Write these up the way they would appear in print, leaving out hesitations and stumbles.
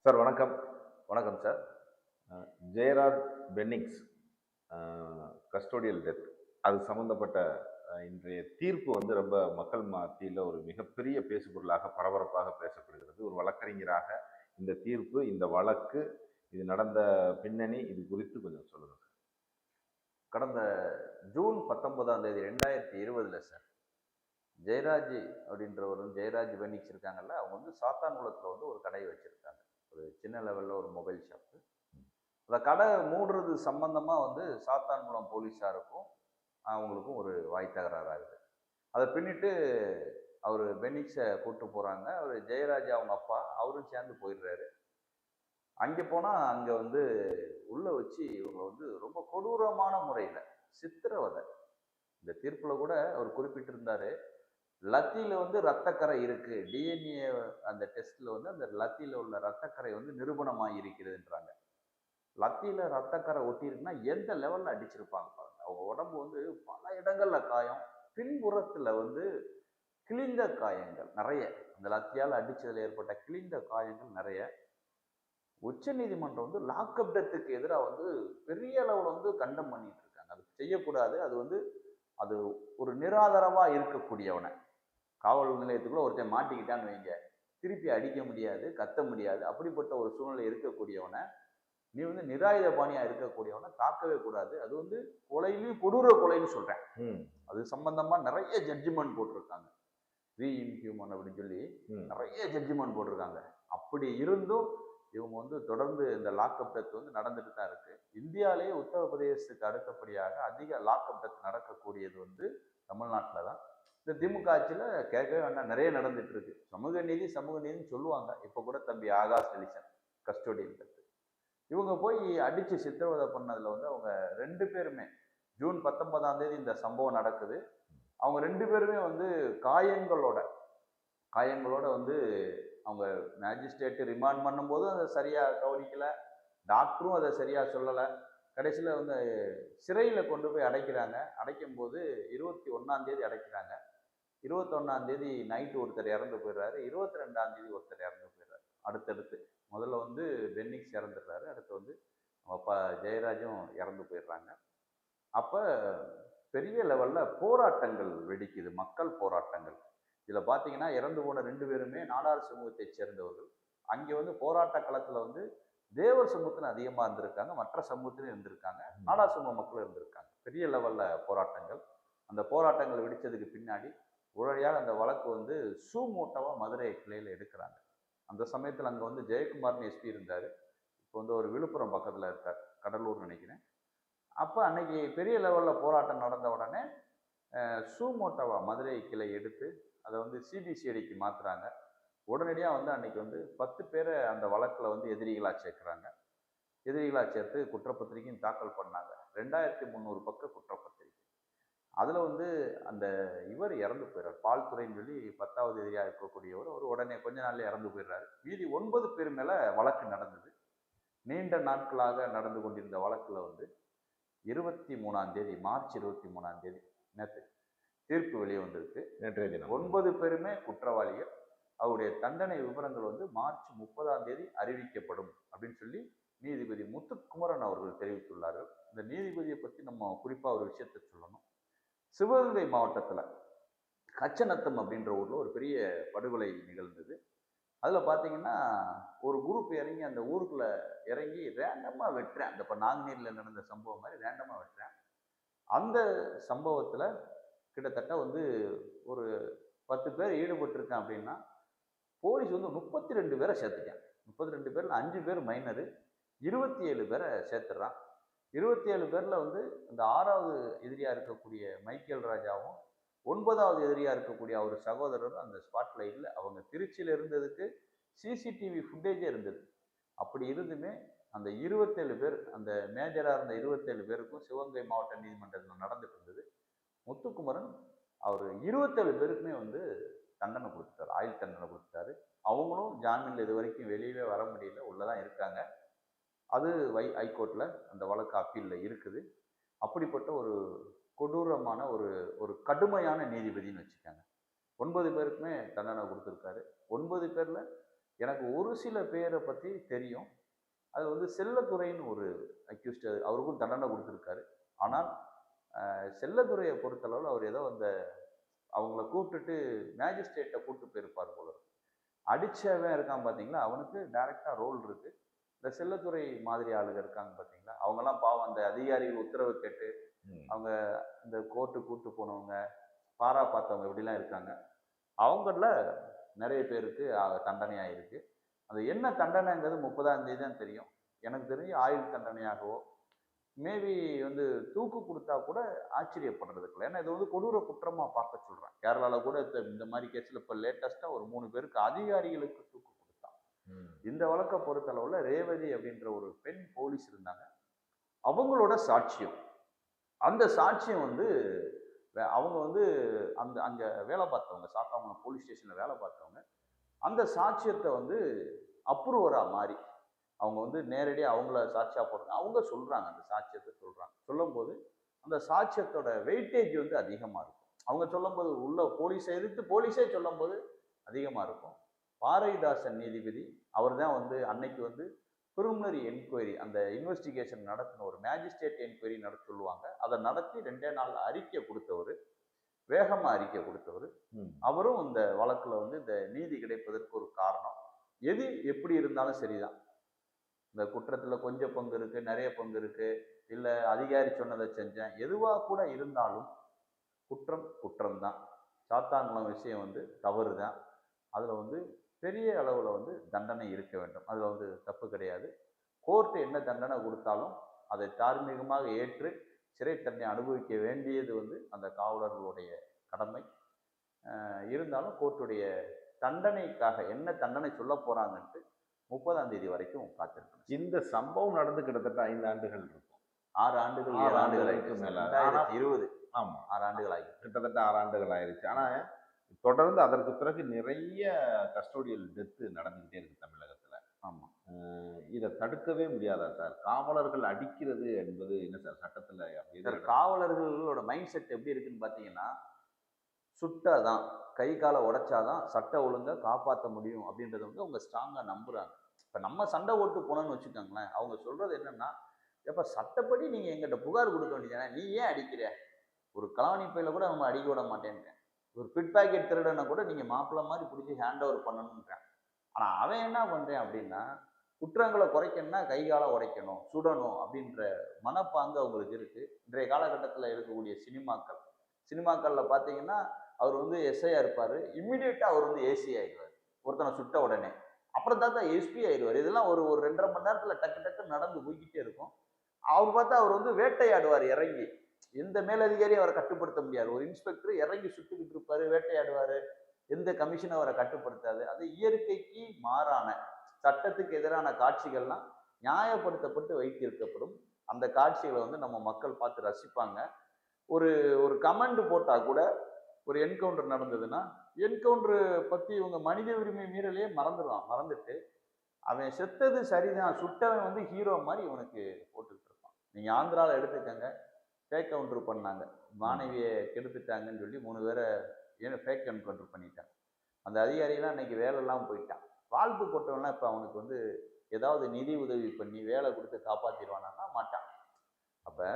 Sir வணக்கம். வணக்கம் sir. Jeyaraj Bennix custodial death அது சம்மந்தப்பட்ட இன்றைய தீர்ப்பு வந்து ரொம்ப மக்கள் மத்தியில் ஒரு மிகப்பெரிய பேசுபொருளாக பரபரப்பாக பேசப்படுகிறது. ஒரு வழக்கறிஞராக இந்த தீர்ப்பு, இந்த வழக்கு, இது நடந்த பின்னணி இது குறித்து கொஞ்சம் சொல்லுங்கள் சார். கடந்த ஜூன் 19ஆம் தேதி 2020 சார், ஜெயராஜ் அப்படின்றவர் ஜெயராஜ் பென்னிக்ஸ் இருக்காங்கல்ல, அவங்க வந்து சாத்தான்குளத்தில் வந்து ஒரு கடை வச்சுருக்காங்க. ஒரு சின்ன லெவலில் ஒரு மொபைல் ஷாப்பு. அந்த கடை மூடுறது சம்பந்தமாக வந்து சாத்தான்குளம் போலீஸாருக்கும் அவங்களுக்கும் ஒரு வாய் தகராறு ஆகுது. அதை பின்னிட்டு அவர் பென்னிக்ஸை கூப்பிட்டு போகிறாங்க. அவர் ஜெயராஜ் அவங்க அப்பா அவரும் சேர்ந்து போயிடுறாரு. அங்கே போனால் அங்கே வந்து உள்ளே வச்சு இவங்க வந்து ரொம்ப கொடூரமான முறையில் சித்திரவதை. இந்த தீர்ப்பில் கூட அவர் குறிப்பிட்டிருந்தாரு, லத்தியில் வந்து ரத்தக்கரை இருக்கு, டிஎன்ஏ அந்த டெஸ்ட்ல வந்து அந்த லத்தியில் உள்ள ரத்தக்கரை வந்து நிரூபணமாக இருக்கிறதுன்றாங்க. லத்தியில் ரத்தக்கரை ஒட்டி இருக்குன்னா எந்த லெவலில் அடிச்சிருப்பாங்க பாருங்க. அவங்க உடம்பு வந்து பல இடங்கள்ல காயம், பின்புறத்தில் வந்து கிழிந்த காயங்கள் நிறைய. அந்த லத்தியால் அடிச்சதில் ஏற்பட்ட கிழிந்த காயங்கள் நிறைய. உச்ச நீதிமன்றம் வந்து லாக்அப் டெத்துக்கு எதிராக வந்து பெரிய அளவில் வந்து கண்டம் பண்ணிட்டு இருக்காங்க. அது செய்யக்கூடாது. அது வந்து அது ஒரு நிராதரவா இருக்கக்கூடியவனை, காவல் நிலையத்துக்குள்ள ஒருத்தன் மாட்டிக்கிட்டான்னு வைங்க, திருப்பி அடிக்க முடியாது, கத்த முடியாது, அப்படிப்பட்ட ஒரு சூழ்நிலை இருக்கக்கூடியவனை, நீ வந்து நிராயுத பாணியா இருக்கக்கூடியவனை தாக்கவே கூடாது. அது வந்து கொலையிலையும் கொடூர கொலைன்னு சொல்றேன். அது சம்பந்தமா நிறைய ஜட்ஜ்மெண்ட் போட்டிருக்காங்க. ரீஇன்ஹியூமன் அப்படின்னு சொல்லி நிறைய ஜட்ஜ்மெண்ட் போட்டிருக்காங்க. அப்படி இருந்தும் இவங்க வந்து தொடர்ந்து இந்த லாக்அப் டெத் வந்து நடந்துட்டு தான் இருக்கு. இந்தியாவிலேயே உத்தரப்பிரதேசத்துக்கு அடுத்தபடியாக அதிக லாக்அப் டெத் நடக்கக்கூடியது வந்து தமிழ்நாட்டில் தான். இந்த திமுக ஆட்சியில் கேட்கவே வேண்டாம், நிறைய நடந்துட்டு இருக்கு. சமூக நீதி சமூக நீதினு சொல்லுவாங்க. இப்போ கூட தம்பி ஆகாஷ் நெலிசன் கஸ்டோடியல் டெத், இவங்க போய் அடிச்சு சித்திரவதை பண்ணதுல வந்து அவங்க ரெண்டு பேருமே ஜூன் 19ஆம் தேதி இந்த சம்பவம் நடக்குது. அவங்க ரெண்டு பேருமே வந்து காயங்களோட காயங்களோட வந்து அவங்க மேஜிஸ்ட்ரேட்டு ரிமாண்ட் பண்ணும்போது அதை சரியாக கவனிக்கலை, டாக்டரும் அதை சரியாக சொல்லலை. கடைசியில் வந்து சிறையில் கொண்டு போய் அடைக்கிறாங்க. அடைக்கும் போது 21ஆம் தேதி அடைக்கிறாங்க. 21ஆம் தேதி நைட்டு ஒருத்தர் இறந்து போயிடுறாரு. 22ஆம் தேதி ஒருத்தர் இறந்து போயிடுறாரு. அடுத்தடுத்து முதல்ல வந்து பென்னிக்ஸ் இறந்துடுறாரு. அடுத்து வந்து அப்பா ஜெயராஜும் இறந்து போயிடுறாங்க. அப்போ பெரிய லெவலில் போராட்டங்கள் வெடிக்குது, மக்கள் போராட்டங்கள். இதில் பார்த்தீங்கன்னா இறந்து போன ரெண்டு பேருமே நாடார் சமூகத்தை சேர்ந்தவர்கள். அங்கே வந்து போராட்ட களத்தில் வந்து தேவர் சமூகத்தில் அதிகமாக இருந்திருக்காங்க, மற்ற சமூகத்திலும் இருந்திருக்காங்க, நாடார் சமூக மக்களும் இருந்திருக்காங்க. பெரிய லெவலில் போராட்டங்கள். அந்த போராட்டங்கள் வெடித்ததுக்கு பின்னாடி உடனடியாக அந்த வழக்கு வந்து சூமோட்டோவாக மதுரை கிளையில் எடுக்கிறாங்க. அந்த சமயத்தில் அங்கே வந்து ஜெயக்குமார்னு எஸ்பி இருந்தார். இப்போ வந்து ஒரு விழுப்புரம் பக்கத்தில் இருக்கார், கடலூர் நினைக்கிறேன். அப்போ அன்னைக்கு பெரிய லெவலில் போராட்டம் நடந்த உடனே சூமோட்டோவா மதுரை கிளை எடுத்து அதை வந்து சிபிசிஐடிக்கு மாற்றுறாங்க. உடனடியாக வந்து அன்னைக்கு வந்து 10 பேரை அந்த வழக்கில் வந்து எதிரிகளாக சேர்க்குறாங்க. எதிரிகளாக சேர்த்து குற்றப்பத்திரிக்கையும் தாக்கல் பண்ணாங்க. 2300 பக்க குற்றப்பத்திரிக்கை. அதில் வந்து அந்த இவர் இறந்து போயிடுறார், பால்துறைன்னு சொல்லி 10வது எதிரியாக இருக்கக்கூடியவர். அவர் உடனே கொஞ்ச நாள்ல இறந்து போயிடுறாரு. மீதி 9 பேர் மேலே வழக்கு நடந்தது. நீண்ட நாட்களாக நடந்து கொண்டிருந்த வழக்கில் வந்து 23ஆம் தேதி, மார்ச் 23ஆம் தேதி நேற்று தீர்ப்பு வெளியே வந்திருக்கு. நேற்றைய தினம் 9 பேருமே குற்றவாளிகள். அவருடைய தண்டனை விவரங்கள் வந்து மார்ச் 30ஆம் தேதி அறிவிக்கப்படும் அப்படின்னு சொல்லி நீதிபதி முத்துக்குமரன் அவர்கள் தெரிவித்துள்ளார்கள். இந்த நீதிபதியை பற்றி நம்ம குறிப்பாக ஒரு விஷயத்தை சொல்லணும். சிவகங்கை மாவட்டத்தில் கச்சநத்தம் அப்படின்ற ஊரில் ஒரு பெரிய படுகொலை நிகழ்ந்தது. அதில் பார்த்தீங்கன்னா ஒரு குரூப் இறங்கி அந்த ஊருக்குள்ளே இறங்கி ரேண்டமாக வெட்டுறேன். அந்த இப்போ நாங்குநேரில் நடந்த சம்பவம் மாதிரி ரேண்டமாக வெட்டுறேன். அந்த சம்பவத்தில் கிட்டத்தட்ட வந்து ஒரு 10 பேர் ஈடுபட்டிருக்கேன் அப்படின்னா, போலீஸ் வந்து 32 பேரை சேர்த்துட்டேன். 32 பேரில் 5 பேர் மைனரு, 27 பேரை சேர்த்துடுறான். 27 பேரில் வந்து அந்த 6வது எதிரியாக இருக்கக்கூடிய மைக்கேல் ராஜாவும் 9வது எதிரியாக இருக்கக்கூடிய அவர் சகோதரரும் அந்த ஸ்பாட்டில் இல்லை. அவங்க திருச்சியில் இருந்ததுக்கு சிசிடிவி ஃபுட்டேஜே இருந்தது. அப்படி இருந்துமே அந்த 27 பேர், அந்த மேஜராக இருந்த 27 பேருக்கும் சிவகங்கை மாவட்ட நீதிமன்றத்தில் நடந்துட்டு இருந்தது. முத்துக்குமரன் அவர் 27 பேருக்குமே வந்து தண்டனை கொடுத்துட்டாரு, ஆயுள் தண்டனை கொடுத்துட்டாரு. அவங்களும் ஜாமீனில் இது வரைக்கும் வெளியவே வர முடியல, உள்ளதான் இருக்காங்க. அது ஹைகோர்ட்டில் அந்த வழக்கு அப்பீலில் இருக்குது. அப்படிப்பட்ட ஒரு கொடூரமான ஒரு ஒரு கடுமையான நீதிபதினு வச்சுக்காங்க. 9 பேருக்குமே தண்டனை கொடுத்துருக்காரு. 9 பேரில் எனக்கு ஒரு சில பேரை பற்றி தெரியும். அது வந்து செல்லத்துரைன்னு ஒரு அக்யூஸ்ட், அவருக்கும் தண்டனை கொடுத்துருக்காரு. ஆனால் செல்லத்துரையை பொறுத்தளவில் அவர் ஏதோ அந்த அவங்கள கூப்பிட்டுட்டு மேஜிஸ்ட்ரேட்டை கூப்பிட்டு போயிருப்பார் போல இருக்கு. அடிச்சவன் இருக்கான் பார்த்தீங்களா, அவனுக்கு டைரெக்டாக ரோல் இருக்கு. இந்த செல்லத்துறை மாதிரி ஆளுங்க இருக்காங்க பார்த்தீங்களா, அவங்கெல்லாம் பாவம் அந்த அதிகாரிகள் உத்தரவு கேட்டு அவங்க இந்த கோர்ட்டு கூட்டு போனவங்க, பாரா பார்த்தவங்க இப்படிலாம் இருக்காங்க. அவங்கள நிறைய பேருக்கு தண்டனையாக இருக்கு. அது என்ன தண்டனைங்கிறது 30ஆம் தேதி தான் தெரியும். எனக்கு தெரிஞ்சு ஆயுள் தண்டனையாகவோ மேபி வந்து தூக்கு கொடுத்தா கூட ஆச்சரியப்படுறதுக்கு இல்லை. ஏன்னா இது வந்து கொடூர குற்றமா பார்க்க சொல்றாங்க. கேரளாவில் கூட இந்த மாதிரி கேஸ்ல இப்போ லேட்டஸ்டா ஒரு 3 பேருக்கு அதிகாரிகளுக்கு தூக்கு கொடுத்தான். இந்த வழக்கை பொறுத்தளவுல ரேவதி அப்படின்ற ஒரு பெண் போலீஸ் இருந்தாங்க. அவங்களோட சாட்சியம், அந்த சாட்சியம் வந்து அவங்க வந்து அந்த அங்க வேலை பார்த்தவங்க, சாத்தாங்குளம் போலீஸ் ஸ்டேஷன்ல வேலை பார்த்தவங்க, அந்த சாட்சியத்தை வந்து அப்ரூவரா மாறி அவங்க வந்து நேரடியாக அவங்கள சாட்சியாக போடுறாங்க. அவங்க சொல்கிறாங்க, அந்த சாட்சியத்தை சொல்கிறாங்க. சொல்லும்போது அந்த சாட்சியத்தோட வெயிட்டேஜ் வந்து அதிகமாக இருக்கும். அவங்க சொல்லும்போது உள்ள போலீஸை எதிர்த்து போலீஸே சொல்லும்போது அதிகமாக இருக்கும். பாரதிதாசன் நீதிபதி அவர் தான் வந்து அன்னைக்கு வந்து ப்ரிலிமினரி என்கொயரி, அந்த இன்வெஸ்டிகேஷன் நடத்தின ஒரு மேஜிஸ்ட்ரேட் என்கொயரி நடத்த சொல்லுவாங்க. அதை நடத்தி 2 நாள் அறிக்கை கொடுத்தவர், வேகமாக அறிக்கை கொடுத்தவர். அவரும் இந்த வழக்கில் வந்து இந்த நீதி கிடைப்பதற்கு ஒரு காரணம். எது எப்படி இருந்தாலும் சரிதான், இந்த குற்றத்தில் கொஞ்சம் பங்கு இருக்கு, நிறைய பங்கு இருக்கு, இல்லை அதிகாரி சொன்னதை செஞ்சேன், எதுவாக கூட இருந்தாலும் குற்றம் குற்றம்தான். சாத்தான்குளம் விஷயம் வந்து தவறு தான். அதில் வந்து பெரிய அளவில் வந்து தண்டனை இருக்க வேண்டும். அதில் வந்து தப்பு கிடையாது. கோர்ட்டு என்ன தண்டனை கொடுத்தாலும் அதை தார்மீகமாக ஏற்று சிறை தண்டனை அனுபவிக்க வேண்டியது வந்து அந்த காவலர்களுடைய கடமை. இருந்தாலும் கோர்ட்டுடைய தண்டனைக்காக என்ன தண்டனை சொல்ல போறாங்கன்ட்டு 30ஆம் தேதி வரைக்கும் காத்திருக்கணும். இந்த சம்பவம் நடந்து கிட்டத்தட்ட 5 ஆண்டுகள் இருக்கும். 6 ஆண்டுகள் 7 ஆண்டுகள் மேல 2020. ஆமா, 6 ஆண்டுகள் ஆகி கிட்டத்தட்ட 6 ஆண்டுகள் ஆயிருச்சு. ஆனா தொடர்ந்து அதற்கு பிறகு நிறைய கஸ்டோடியல் டெத்து நடந்துகிட்டே இருக்கு தமிழகத்துல. ஆமா, இதை தடுக்கவே முடியாதா சார்? காவலர்கள் அடிக்கிறது என்பது என்ன சார் சட்டத்துல? காவலர்களோட மைண்ட் செட் எப்படி இருக்குன்னு பாத்தீங்கன்னா, சுட்டாதான், கை காலை உடைச்சாதான் சட்ட ஒழுங்கை காப்பாற்ற முடியும் அப்படின்றத வந்து அவங்க ஸ்ட்ராங்கா நம்புறாங்க. இப்ப நம்ம சண்டை ஓட்டு போனோம்னு வச்சுக்கோங்களேன், அவங்க சொல்றது என்னன்னா, எப்ப சட்டப்படி நீங்க எங்கிட்ட புகார் கொடுக்க வேண்டியதானே, நீ ஏன் அடிக்கிற? ஒரு கலாவணி பையில கூட நம்ம அடிக்க விட மாட்டேன்றேன். ஒரு பிட் பாக்கெட் திருடனை கூட நீங்க மாப்பிள்ள மாதிரி பிடிச்சி ஹேண்ட் ஓவர் பண்ணணுன்றேன். ஆனா அவன் என்ன பண்றேன் அப்படின்னா, குற்றங்களை குறைக்கணும்னா கை காலை உடைக்கணும், சுடணும் அப்படின்ற மனப்பாங்கு அவங்களுக்கு இருக்கு. இன்றைய காலகட்டத்தில் இருக்கக்கூடிய சினிமாக்கள்ல பாத்தீங்கன்னா, அவர் வந்து எஸ்ஐயா இருப்பாரு, இம்மிடியட்டா அவர் வந்து ஏசி ஆயிடுவார் ஒருத்தனை சுட்ட உடனே. அப்புறம் தான் எஸ்பி ஆயிடுவார். இதெல்லாம் ஒரு 2.5 மணி நேரத்துல டக்கு டக்கு நடந்து போய்கிட்டே இருக்கும். அவர் பார்த்தா அவர் வந்து வேட்டையாடுவார் இறங்கி. எந்த மேலதிகாரியும் அவரை கட்டுப்படுத்த முடியாது. ஒரு இன்ஸ்பெக்டர் இறங்கி சுட்டுக்கிட்டு இருப்பாரு, வேட்டையாடுவாரு. எந்த கமிஷனும் அவரை கட்டுப்படுத்தாது. அது இயற்கைக்கு மாறான, சட்டத்துக்கு எதிரான காட்சிகள்லாம் நியாயப்படுத்தப்பட்டு வைத்திருக்கப்படும். அந்த காட்சிகளை வந்து நம்ம மக்கள் பார்த்து ரசிப்பாங்க. ஒரு ஒரு கமெண்ட் போட்டா கூட, ஒரு என்கவுண்டர் நடந்ததுன்னா, என்கவுண்டர் பத்தி இவங்க மனித உரிமை மீறலையே மறந்துட்டு அவன் செத்தது சரிதான், சுட்டவன் வந்து ஹீரோ மாதிரி இவனுக்கு போட்டுக்கிட்டு இருப்பான். நீங்க ஆந்திராவில் எடுத்துக்கங்க, ஃபேக் கவுண்டர் பண்ணாங்க, மாணவியை கெடுத்துட்டாங்கன்னு சொல்லி 3 பேரை ஃபேக் என்கவுண்டர் பண்ணிட்டாங்க. அந்த அதிகாரியெல்லாம் இன்னைக்கு வேலை இல்லாமல் போயிட்டான். வாழ்த்து போட்டவன்லாம் இப்போ அவனுக்கு வந்து ஏதாவது நிதி உதவி பண்ணி வேலை கொடுத்து காப்பாற்றிடுவானா? மாட்டான். அப்போ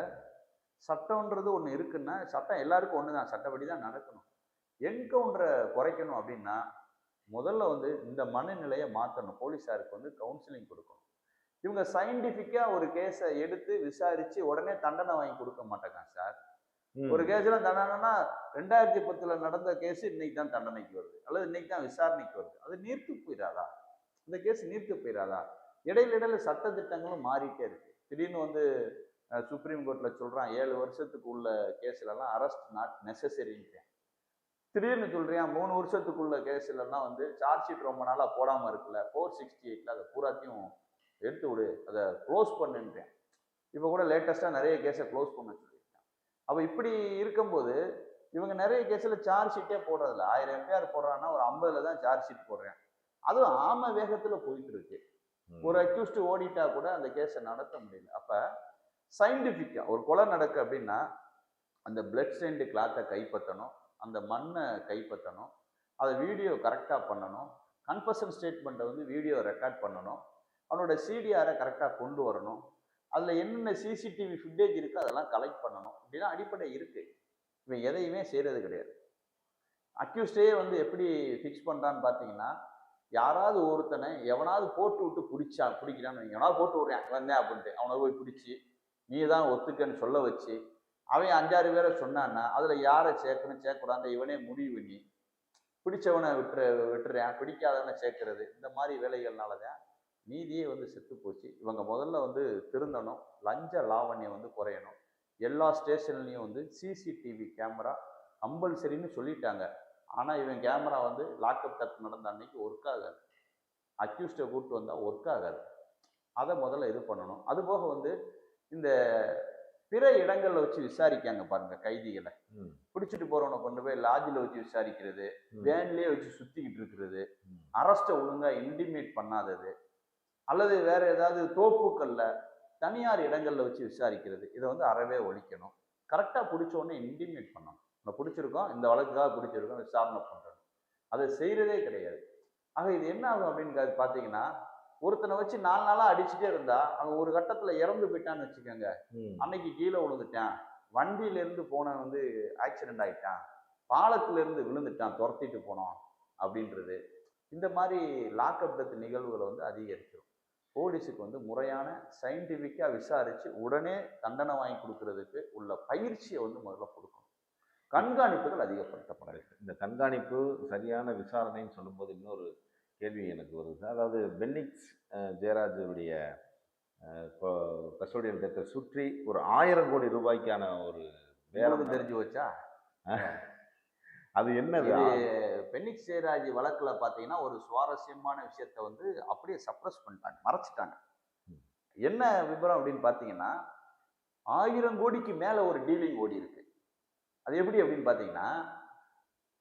சட்டம்ன்றது ஒன்று இருக்குன்னா, சட்டம் எல்லாருக்கும் ஒன்று தான், சட்டப்படி தான் நடக்கணும். என்கவுண்டரை குறைக்கணும் அப்படின்னா முதல்ல வந்து இந்த மனநிலையை மாற்றணும். போலீஸாருக்கு வந்து கவுன்சிலிங் கொடுக்கணும். இவங்க சயின்டிஃபிக்காக ஒரு கேஸை எடுத்து விசாரித்து உடனே தண்டனை வாங்கி கொடுக்க மாட்டாங்க சார். ஒரு கேஸ்ல தண்டனைனா 2010 நடந்த கேஸ் இன்னைக்கு தான் தண்டனைக்கு வருது, அல்லது இன்னைக்கு தான் விசாரணைக்கு வருது. அது நீர்த்து போயிடாதா? இந்த கேஸ் நீர்த்து போயிடாதா? இடையில சட்ட திட்டங்களும் மாறிட்டே இருக்கு. திடீர்னு வந்து சுப்ரீம் கோர்ட்ல சொல்றான் 7 வருஷத்துக்கு உள்ள கேஸ்லலாம் அரெஸ்ட் நாட் நெசசரின்னு. திடீர்னு சொல்றியான் 3 வருஷத்துக்குள்ள கேஸ்லாம் வந்து சார்ஜ் ஷீட் ரொம்ப நாளா போடாம இருக்குல்ல, 468ல அதை பூராத்தையும் எடுத்து விடு, அதை க்ளோஸ் பண்ணுன்றேன். இப்போ கூட லேட்டஸ்டா நிறைய கேஸை க்ளோஸ் பண்ண சொல்லியிருக்கேன். அப்போ இப்படி இருக்கும்போது இவங்க நிறைய கேஸில் சார்ஜ் ஷீட்டே போடுறதில்ல. 1000 எஃப்ஐஆர் போடுறான்னா ஒரு 50ல் தான் சார்ஜ் ஷீட் போடுறேன். அதுவும் ஆம வேகத்தில் போயிட்டு இருக்கு. ஒரு அக்யூஸ்ட் ஓடிட்டா கூட அந்த கேஸை நடத்த முடியல. அப்போ சயின்டிஃபிக்கா ஒரு கொலை நடக்கு அப்படின்னா அந்த பிளட் ஸ்டெயின்டு கிளாத்தை கைப்பற்றணும், அந்த மண்ணை கைப்பற்றணும், அதை வீடியோ கரெக்டாக பண்ணணும், கன்ஃபஷன் ஸ்டேட்மெண்ட்டை வந்து வீடியோ ரெக்கார்ட் பண்ணணும், அவனோட சிடிஆரை கரெக்டாக கொண்டு வரணும், அதில் என்னென்ன சிசிடிவி ஃபுட்டேஜ் இருக்குது அதெல்லாம் கலெக்ட் பண்ணணும். இப்படிலாம் அடிப்படை இருக்குது. இவன் எதையுமே செய்கிறது கிடையாது. அக்யூஸ்டே வந்து எப்படி ஃபிக்ஸ் பண்ணுறான்னு பார்த்தீங்கன்னா, யாராவது ஒருத்தனை எவனாவது போட்டு விட்டு பிடிக்கிறான்னு வைங்க, எவனாவது போட்டு விட்றேன் வந்தேன் அப்படின்ட்டு அவனை போய் பிடிச்சி நீ தான் ஒத்துக்கன்னு சொல்ல வச்சு அவன் 5-6 பேரை சொன்னான்னா அதில் யாரை சேர்க்கணும் சேர்க்கூடாது இவனே முடிவு பண்ணி பிடிச்சவனை விட்டுறேன், பிடிக்காதவனை சேர்க்கறது, இந்த மாதிரி வேலைகள்னால தான் நீதியே வந்து செத்து போச்சு. இவங்க முதல்ல வந்து திருந்தணும், லஞ்ச லாவண்யம் வந்து குறையணும். எல்லா ஸ்டேஷன்லையும் வந்து சிசிடிவி கேமரா கம்பல்சரின்னு சொல்லிட்டாங்க. ஆனால் இவன் கேமரா வந்து லாக்அப் டெத் நடந்த அன்னைக்கு ஒர்க் ஆகாது, அக்யூஸ்டை கூப்பிட்டு வந்தால் ஒர்க் ஆகாது. அதை முதல்ல இது பண்ணணும். அதுபோக வந்து இந்த பிற இடங்கள்ல வச்சு விசாரிக்காங்க பாருங்க கைதிகளை, பிடிச்சிட்டு போறவனை கொண்டு போய் லாட்ஜில் வச்சு விசாரிக்கிறது, வேன்லயே வச்சு சுத்திக்கிட்டு இருக்கிறது, அரெஸ்ட்டை ஒழுங்கா இன்டிமேட் பண்ணாதது, அல்லது வேற ஏதாவது தோப்புக்கள்ல தனியார் இடங்கள்ல வச்சு விசாரிக்கிறது, இதை வந்து அறவே ஒழிக்கணும். கரெக்டா பிடிச்ச உடனே இன்டிமேட் பண்ணணும், நம்ம பிடிச்சிருக்கோம், இந்த வழக்குக்காக பிடிச்சிருக்கோம், விசாரணை பண்றோம். அதை செய்யறதே கிடையாது. ஆக இது என்ன ஆகும் அப்படின்னு பாத்தீங்கன்னா, ஒருத்தனை வச்சு 4 நாளா அடிச்சுட்டே இருந்தா அவன் ஒரு கட்டத்துல இறந்து போயிட்டான்னு வச்சுக்கோங்க, அன்னைக்கு கீழே விழுந்துட்டான், வண்டியில இருந்து போனவன் வந்து ஆக்சிடென்ட் ஆயிட்டான், பாலத்துல இருந்து விழுந்துட்டான் துரத்திட்டு போனோம் அப்படின்றது, இந்த மாதிரி லாக்அப் டெத் நிகழ்வுகளை வந்து அதிகரிச்சிடும். போலீஸுக்கு வந்து முறையான சயின்டிஃபிக்காக விசாரித்து உடனே தண்டனை வாங்கி கொடுக்கறதுக்கு உள்ள பயிற்சியை வந்து முதல்ல கொடுக்கணும். கண்காணிப்புகள் அதிகப்படுத்தப்படாது. இந்த கண்காணிப்பு சரியான விசாரணைன்னு சொல்லும்போது இன்னொரு கேள்வி எனக்கு வருது. அதாவது பென்னிக்ஸ் ஜெயராஜுடைய கஸ்டோடியல் டெத்தை சுற்றி ஒரு 1000 கோடி ரூபாய்க்கான ஒரு வேலை தெரிஞ்சு வச்சா அது என்னது? பென்னிக்ஸ் ஜெயராஜ் வழக்குல பாத்தீங்கன்னா ஒரு சுவாரஸ்யமான விஷயத்த வந்து அப்படியே சப்ரஸ் பண்ணிட்டாங்க, மறைச்சிட்டாங்க. என்ன விபரம் அப்படின்னு பாத்தீங்கன்னா, 1000 கோடிக்கு மேல ஒரு டீலிங் ஓடி இருக்கு. அது எப்படி அப்படின்னு பாத்தீங்கன்னா,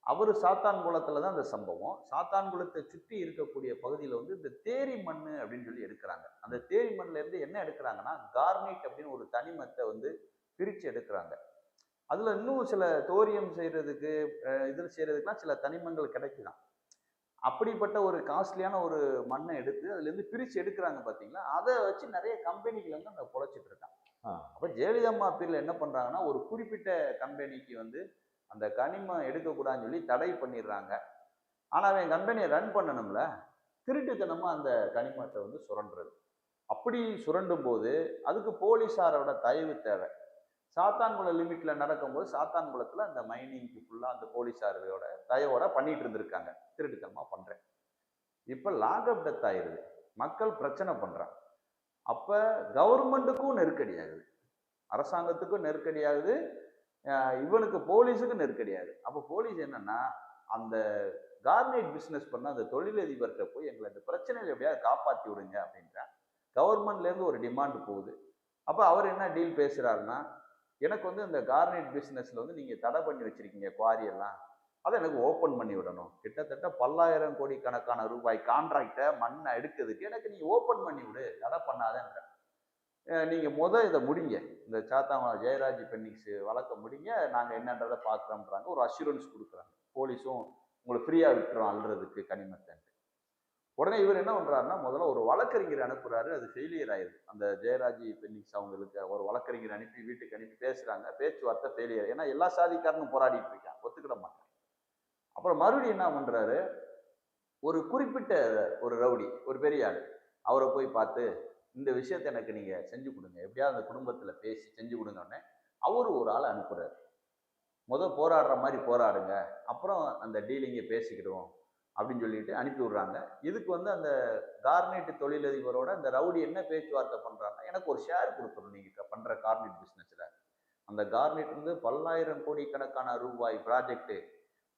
அவரு சாத்தான்குளத்துல தான் அந்த சம்பவம். சாத்தான்குளத்தை சுற்றி இருக்கக்கூடிய பகுதியில் வந்து இந்த தேரி மண்ணு அப்படின்னு சொல்லி எடுக்கிறாங்க. அந்த தேரி மண்ணுல இருந்து என்ன எடுக்கிறாங்கன்னா, கார்னேட் அப்படின்னு ஒரு தனிமத்தை வந்து பிரிச்சு எடுக்கிறாங்க. அதுல இன்னும் சில தோரியம் செய்யறதுக்கு இதில் செய்யறதுக்குலாம் சில தனிமங்கள் கிடைக்குதான். அப்படிப்பட்ட ஒரு காஸ்ட்லியான ஒரு மண்ணை எடுத்து அதுல இருந்து பிரிச்சு எடுக்கிறாங்க பாத்தீங்களா, அதை வச்சு நிறைய கம்பெனிகள் வந்து அந்த பொழைச்சிட்டு இருக்காங்க. அப்ப ஜெயலலிதா அம்மா பீரியட்ல என்ன பண்றாங்கன்னா, ஒரு குறிப்பிட்ட கம்பெனிக்கு வந்து அந்த கனிமம் எடுக்கக்கூடாதுன்னு சொல்லி தடை பண்ணிடுறாங்க. ஆனா அவன் கம்பெனியை ரன் பண்ணணும்ல, திருட்டுத்தனமா அந்த கனிமத்தை வந்து சுரண்டுறது. அப்படி சுரண்டும் போது அதுக்கு போலீஸாரோட தயவு தேவை. சாத்தான்குளம் லிமிட்ல நடக்கும்போது சாத்தான்குளத்துல அந்த மைனிங்க்கு ஃபுல்லா அந்த போலீஸாரோட தயவோட பண்ணிட்டு இருந்திருக்காங்க, திருட்டுத்தனமா பண்றேன். இப்ப லாக்அப் டெத் ஆயிருது, மக்கள் பிரச்சனை பண்றாங்க. அப்ப கவர்மெண்ட்டுக்கும் நெருக்கடி ஆகுது, அரசாங்கத்துக்கும் நெருக்கடி ஆகுது, இவனுக்கு போலீஸுக்கும் நெருக்கடி ஆகுது. அப்ப போலீஸ் என்னன்னா, அந்த கார்னேட் பிசினஸ் பண்ண அந்த தொழிலதிபர்கிட்ட போய் எங்களை இந்த பிரச்சனையில எப்படியாவது காப்பாத்தி விடுங்க அப்படின்ற கவர்மெண்ட்ல இருந்து ஒரு டிமாண்ட் போகுது. அப்ப அவர் என்ன டீல் பேசுறாருன்னா, எனக்கு வந்து இந்த கார்னேட் பிசினஸ்ல வந்து நீங்க தடை பண்ணி வச்சிருக்கீங்க குவாரி எல்லாம், அதை எனக்கு ஓப்பன் பண்ணி விடணும். கிட்டத்தட்ட 10,000 கோடி கணக்கான ரூபாய் கான்ட்ராக்டை மண்ணை எடுக்கிறதுக்கு எனக்கு நீ ஓப்பன் பண்ணி விடு, தடை பண்ணாதன்ற. நீங்க இதை முடிங்க, இந்த சாத்தான்குளம் ஜெயராஜ் பென்னிக்ஸ் வழக்க முடிங்க, நாங்க என்னன்றதை பார்க்குறோம்ன்றாங்க. ஒரு அஷூரன்ஸ் கொடுக்குறாங்க. போலீஸும் உங்களை ஃப்ரீயா விட்டுரும் அல்றதுக்கு கனிமத்தை. உடனே இவர் என்ன பண்றாருன்னா, முதல்ல ஒரு வழக்கறிஞர் அனுப்புறாரு, அது ஃபெயிலியர் ஆயிடுது. அந்த ஜெயராஜ் பென்னிக்ஸ் அவங்களுக்கு ஒரு வழக்கறிஞர் அனுப்பி வீட்டுக்கு அனுப்பி பேசுறாங்க, பேச்சுவார்த்தை ஃபெயிலியர். ஏன்னா எல்லா சாதிக்காரனும் போராடிட்டு இருக்கான், ஒத்துக்கிட மாட்டான். அப்புறம் மறுபடியும் என்ன பண்றாரு, ஒரு குறிப்பிட்ட ஒரு ரவுடி, ஒரு பெரிய ஆள், அவரை போய் பார்த்து இந்த விஷயத்தை எனக்கு நீங்க செஞ்சு கொடுங்க, எப்படியாவது அந்த குடும்பத்துல பேசி செஞ்சு கொடுங்கன்னு அவரு ஒரு ஆளை அனுப்புறாரு. போராடுற மாதிரி போராடுங்க, அப்புறம் அந்த டீலிங்கை பேசிக்கிடுவோம் அப்படின்னு சொல்லிட்டு அனுப்பி விடுறாங்க. இதுக்கு வந்து அந்த கார்னேட் தொழிலதிபரோட அந்த ரவுடி என்ன பேச்சுவார்த்தை பண்றாங்க, எனக்கு ஒரு ஷேர் கொடுத்துரும் நீங்க பண்ற கார்னேட் பிசினஸ்ல. அந்த கார்னேட் வந்து 10,000 கோடி கணக்கான ரூபாய் ப்ராஜெக்ட்,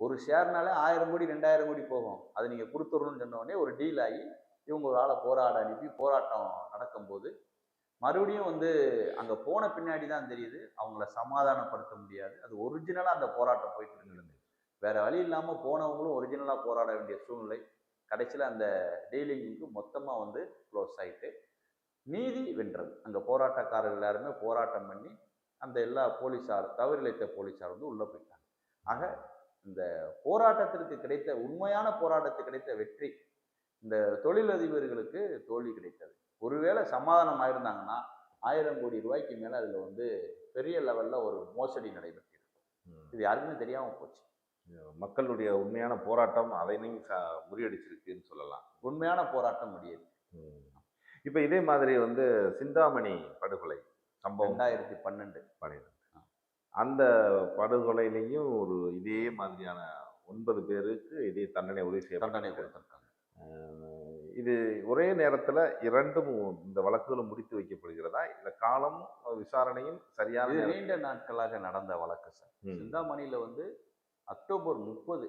ஒரு ஷேர்னால 1000 கோடி 2000 கோடி போகும், அதை நீங்க கொடுத்துடணும்னு சொன்ன உடனே ஒரு டீல் ஆகி இவங்க ஒரு ஆளை போராட அனுப்பி போராட்டம் நடக்கும்போது மறுபடியும் வந்து அங்க போன பின்னாடி தான் தெரியுது அவங்கள சமாதானப்படுத்த முடியாது, அது ஒரிஜினலா அந்த போராட்டம் போயிட்டு இருந்தது. வேற வழி இல்லாம போனவங்களும் ஒரிஜினலா போராட வேண்டிய சூழ்நிலை. கடைசியில அந்த டீலிங்க்கு மொத்தமா வந்து க்ளோஸ் ஆயிட்டு நீதி வென்றது. அங்க போராட்டக்காரர்கள் எல்லாருமே போராட்டம் பண்ணி அந்த எல்லா போலீஸார் தவறிழைத்த போலீஸார் வந்து உள்ள போயிட்டாங்க. ஆக இந்த போராட்டத்திற்கு கிடைத்த உண்மையான போராட்டத்துக்கு கிடைத்த வெற்றி இந்த தொழிலதிபர்களுக்கு தோல்வி கிடைத்தது. ஒருவேளை சமாதானம் ஆயிருந்தாங்கன்னா 1000 கோடி ரூபாய்க்கு மேல அதுல வந்து பெரிய லெவல்ல ஒரு மோசடி நடைபெற்றிருக்கும். இது யாருக்குமே தெரியாம போச்சு. மக்களுடைய உண்மையான போராட்டம் அதையும் முறியடிச்சிருக்குன்னு சொல்லலாம். உண்மையான போராட்டம் முடியுது. ம். இப்ப இதே மாதிரி வந்து சிந்தாமணி படுகொலை சம்பவம் 2012 பண்ணிருக்காங்க. அந்த படுகொலையிலையும் ஒரு இதே மாதிரியான 9 பேருக்கு இதே தண்டனை உறுதி தண்டனை செய்யப்பட்டிருக்கு. கொடுத்திருக்காங்க. இது ஒரே நேரத்துல இரண்டும் இந்த வழக்குகளும் முடித்து வைக்கப்படுகிறதா இல்ல காலம் விசாரணையும் சரியான இது நேரத்துல- நீண்ட நாட்களாக நடந்த வழக்கு சார். ம். சிந்தாமணியில வந்து அக்டோபர் 30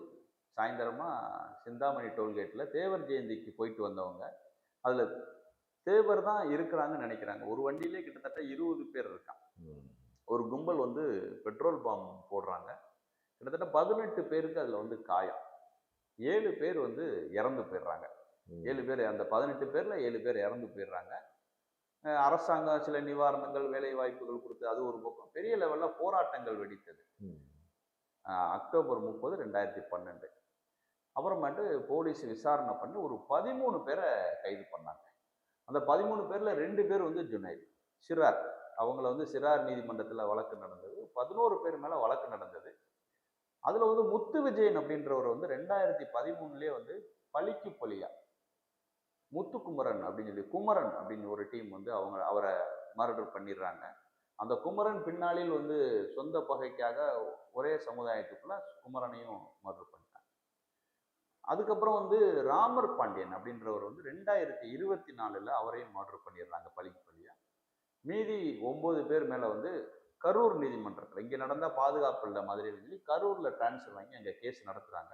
சாயந்தரமா சிந்தாமணி டோல்கேட்ல தேவர் ஜெயந்திக்கு போயிட்டு வந்தவங்க, அதுல தேவர் தான் இருக்கிறாங்கன்னு நினைக்கிறாங்க. ஒரு வண்டியிலே கிட்டத்தட்ட 20 பேர் இருக்காங்க. ம். ஒரு கும்பல் வந்து பெட்ரோல் பாம் போடுறாங்க. கிட்டத்தட்ட 18 பேருக்கு அதுல வந்து காயம். 7 பேர் வந்து இறந்து போயிடுறாங்க. ம். 7 பேர், அந்த 18 பேர்ல 7 பேர் இறந்து போயிடுறாங்க. அரசாங்கம் சில நிவாரணங்கள், வேலை வாய்ப்புகள் கொடுத்து அது ஒரு பக்கம் பெரிய லெவல்ல போராட்டங்கள் வெடித்தது. ம். அக்டோபர் 30, 2012. அப்புறமேட்டு போலீஸ் விசாரணை பண்ணி ஒரு 13 பேரை கைது பண்ணாங்க. அந்த 13 பேர்ல 2 பேர் வந்து ஜுனைத், சிறார். அவங்கள வந்து சிறார் நீதிமன்றத்துல வழக்கு நடந்தது. 11 பேர் மேல வழக்கு நடந்தது. அதுல வந்து முத்து விஜயன் அப்படின்றவர் வந்து 2013லயே வந்து பழிக்கு பழியா முத்துக்குமரன் அப்படின்னு சொல்லி குமரன் அப்படின்னு ஒரு டீம் வந்து அவரை மர்டர் பண்ணிடுறாங்க. அந்த குமரன் பின்னாளில் வந்து சொந்த பகைக்காக ஒரே சமுதாயத்துக்குள்ள குமரனையும் மர்டர் பண்ணிட்டாங்க. அதுக்கப்புறம் வந்து ராமர் பாண்டியன் அப்படின்றவர் வந்து 2024ல அவரையும் மர்டர் பண்ணிடுறாங்க பழிக்கு பழியா. மீதி 9 பேர் மேல வந்து கரூர் நீதிமன்றத்தில் இங்க நடந்தா பாதுகாப்பு இல்லை மாதிரி சொல்லி கரூர்ல டிரான்ஸ்ஃபர் வாங்கி அங்க கேஸ் நடத்துறாங்க.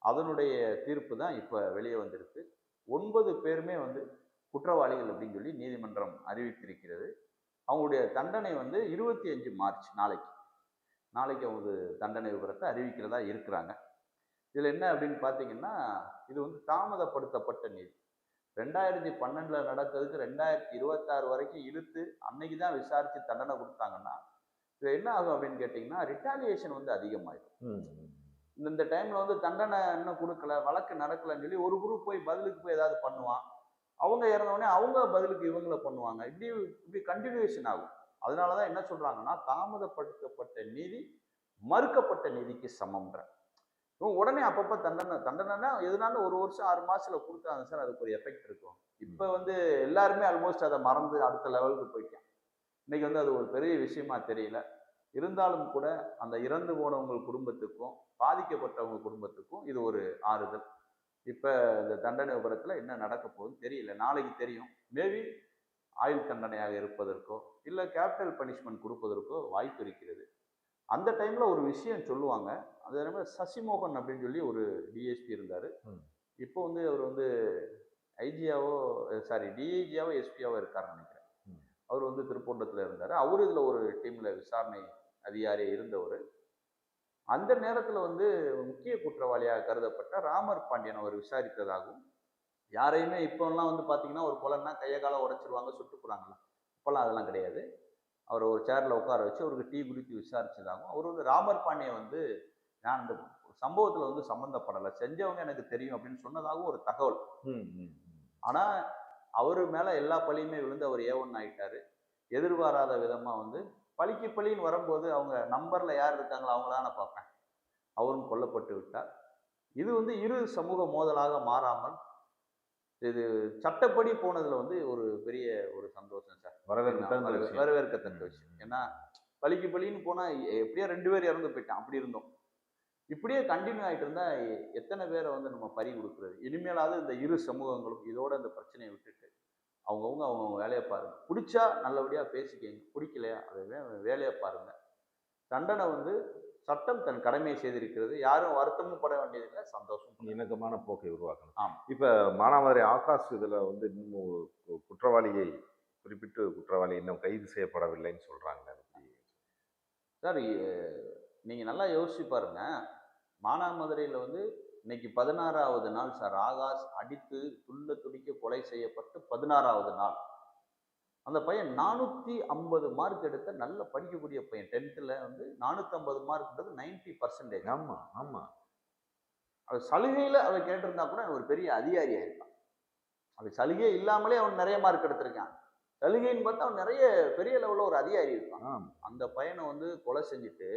அதனுடைய தீர்ப்பு தான் இப்ப வெளியே வந்திருக்கு. 9 பேருமே வந்து குற்றவாளிகள் அப்படின்னு சொல்லி நீதிமன்றம் அறிவித்திருக்கிறது. அவங்களுடைய தண்டனை வந்து 25 மார்ச் நாளைக்கு அவங்க தண்டனை விவரத்தை அறிவிக்கிறதா இருக்கிறாங்க. இதுல என்ன அப்படின்னு பாத்தீங்கன்னா, இது வந்து தாமதப்படுத்தப்பட்ட நீதி. 2012ல நடக்கிறதுக்கு 2026 வரைக்கும் இழுத்து அன்னைக்கு தான் விசாரிச்சு தண்டனை கொடுத்தாங்கன்னா இது என்ன ஆகும் அப்படின்னு கேட்டீங்கன்னா ரிட்டாலியேஷன் வந்து அதிகமாயிடும். ம். இந்த டைம்ல வந்து தண்டனை இன்னும் கொடுக்கல, வழக்கு நடக்கலன்னு சொல்லி ஒரு குரூப் போய் பதிலுக்கு போய் ஏதாவது பண்ணுவான். அவங்க இறந்தவுடனே அவங்க பதிலுக்கு இவங்கள பண்ணுவாங்க. இப்படி கண்டினியூஷன் ஆகும். அதனாலதான் என்ன சொல்றாங்கன்னா தாமதப்படுத்தப்பட்ட நீதி மறுக்கப்பட்ட நீதிக்கு சமம்ன்ற. உடனே அப்பப்ப தண்டனைனா எதுனாலும் ஒரு வருஷம் 6 மாசத்துல கொடுத்தாங்க சார், அதுக்கு ஒரு எஃபெக்ட் இருக்கும். இப்ப வந்து எல்லாருமே ஆல்மோஸ்ட் அதை மறந்து அடுத்த லெவலுக்கு போயிட்டான். இன்னைக்கு வந்து அது ஒரு பெரிய விஷயமா தெரியல. இருந்தாலும் கூட அந்த இறந்து போனவங்க குடும்பத்துக்கும் பாதிக்கப்பட்டவங்க குடும்பத்துக்கும் இது ஒரு ஆறுதல். இப்ப இந்த தண்டனை விபரத்துல என்ன நடக்க போகுதுன்னு தெரியல. நாளைக்கு தெரியும். மேபி ஆயுள் தண்டனையாக இருப்பதற்கோ இல்ல கேபிட்டல் பனிஷ்மெண்ட் கொடுப்பதற்கோ வாய்ப்பு இருக்கிறது. அந்த டைம்ல ஒரு விஷயம் சொல்லுவாங்க. அது என்ன சசிமோகன் அப்படின்னு சொல்லி ஒரு டிஎஸ்பி இருந்தாரு. இப்போ வந்து அவர் வந்து ஐஜியாவோ டிஐஜியாவோ எஸ்பியாவோ இருக்காருன்னு நினைக்கிறேன். அவர் வந்து திருப்பூண்டத்துல இருந்தாரு. அவரு இதுல ஒரு டீம்ல விசாரணை அதிகாரியா இருந்தவர். அந்த நேரத்துல வந்து முக்கிய குற்றவாளியாக கருதப்பட்ட ராமர் பாண்டியன் அவர் விசாரித்ததாகவும், யாரையுமே இப்போல்லாம் வந்து பாத்தீங்கன்னா ஒரு கொலைன்னா கையை காலை உடைச்சிருவாங்க, சுட்டு போறாங்களா, இப்பெல்லாம் அதெல்லாம் கிடையாது. அவரை ஒரு சேர்ல உட்கார வச்சு அவருக்கு டீ குடித்து விசாரிச்சதாகவும், அவர் வந்து ராமர் பாண்டியன் வந்து நான் இந்த சம்பவத்துல வந்து சம்பந்தப்படலை, செஞ்சவங்க எனக்கு தெரியும் அப்படின்னு சொன்னதாகவும் ஒரு தகவல். ஆனா அவரு மேல எல்லா பழியுமே விழுந்து அவர் ஏ1 ஆயிட்டாரு. எதிர்பாராத விதமா வந்து பழிக்கு பழின்னு வரும்போது அவங்க நம்பர்ல யார் இருக்காங்களோ அவங்கள நான் பார்ப்பேன். அவரும் கொல்லப்பட்டு விட்டார். இது வந்து இரு சமூக மோதலாக மாறாமல் இது சட்டப்படி போனதுல வந்து ஒரு பெரிய ஒரு சந்தோஷம் சார். வரவேற்கத்தக்க விஷயம். ஏன்னா பழிக்கு பழின்னு போனா எப்படியோ 2 பேர் இறந்து போயிட்டான், அப்படி இருந்தோம். இப்படியே கண்டினியூ ஆயிட்டு இருந்தா எத்தனை பேரை வந்து நம்ம பறி கொடுக்குறது. இனிமேலாவது இந்த இரு சமூகங்களும் இதோட இந்த பிரச்சனையை விட்டுட்டு அவங்கவுங்க வேலையை பாருங்க. பிடிச்சா நல்லபடியா பேசிக்கங்க, பிடிக்கலையா அதை வேலையை பாருங்க. தண்டனை வந்து சட்டம் தன் கடமையை செய்திருக்கிறது. யாரும் வருத்தமும் பட வேண்டியதில்லை, சந்தோஷம், இணக்கமான போக்கை உருவாக்கணும். ஆமா. இப்ப மானாமதுரை ஆகாஷ் இதுல வந்து இன்னும் குற்றவாளியை குறிப்பிட்டு குற்றவாளி இன்னும் கைது செய்யப்படவில்லைன்னு சொல்றாங்க. சார் நீங்க நல்லா யோசிச்சு பாருங்க. மானாமதுரையில வந்து இன்னைக்கு 16வது நாள் சார். ஆகாஷ் அடித்து துள்ள துடிக்க கொலை செய்யப்பட்டு 16வது நாள். அந்த பையன் 450 மார்க் எடுத்த நல்ல படிக்கக்கூடிய பையன். 10th வந்து 450 மார்க்ன்றது 90%. ஆமா ஆமா. அது சலுகையில அவன் கேட்டிருந்தா கூட ஒரு பெரிய அதிகாரி ஆயிருக்கான். அது சலுகை இல்லாமலே அவன் நிறைய மார்க் எடுத்திருக்கான். சலுகைன்னு பார்த்தா அவன் நிறைய பெரிய லெவலில் ஒரு அதிகாரி இருக்கான். ஆம். அந்த பையனை வந்து கொலை செஞ்சுட்டு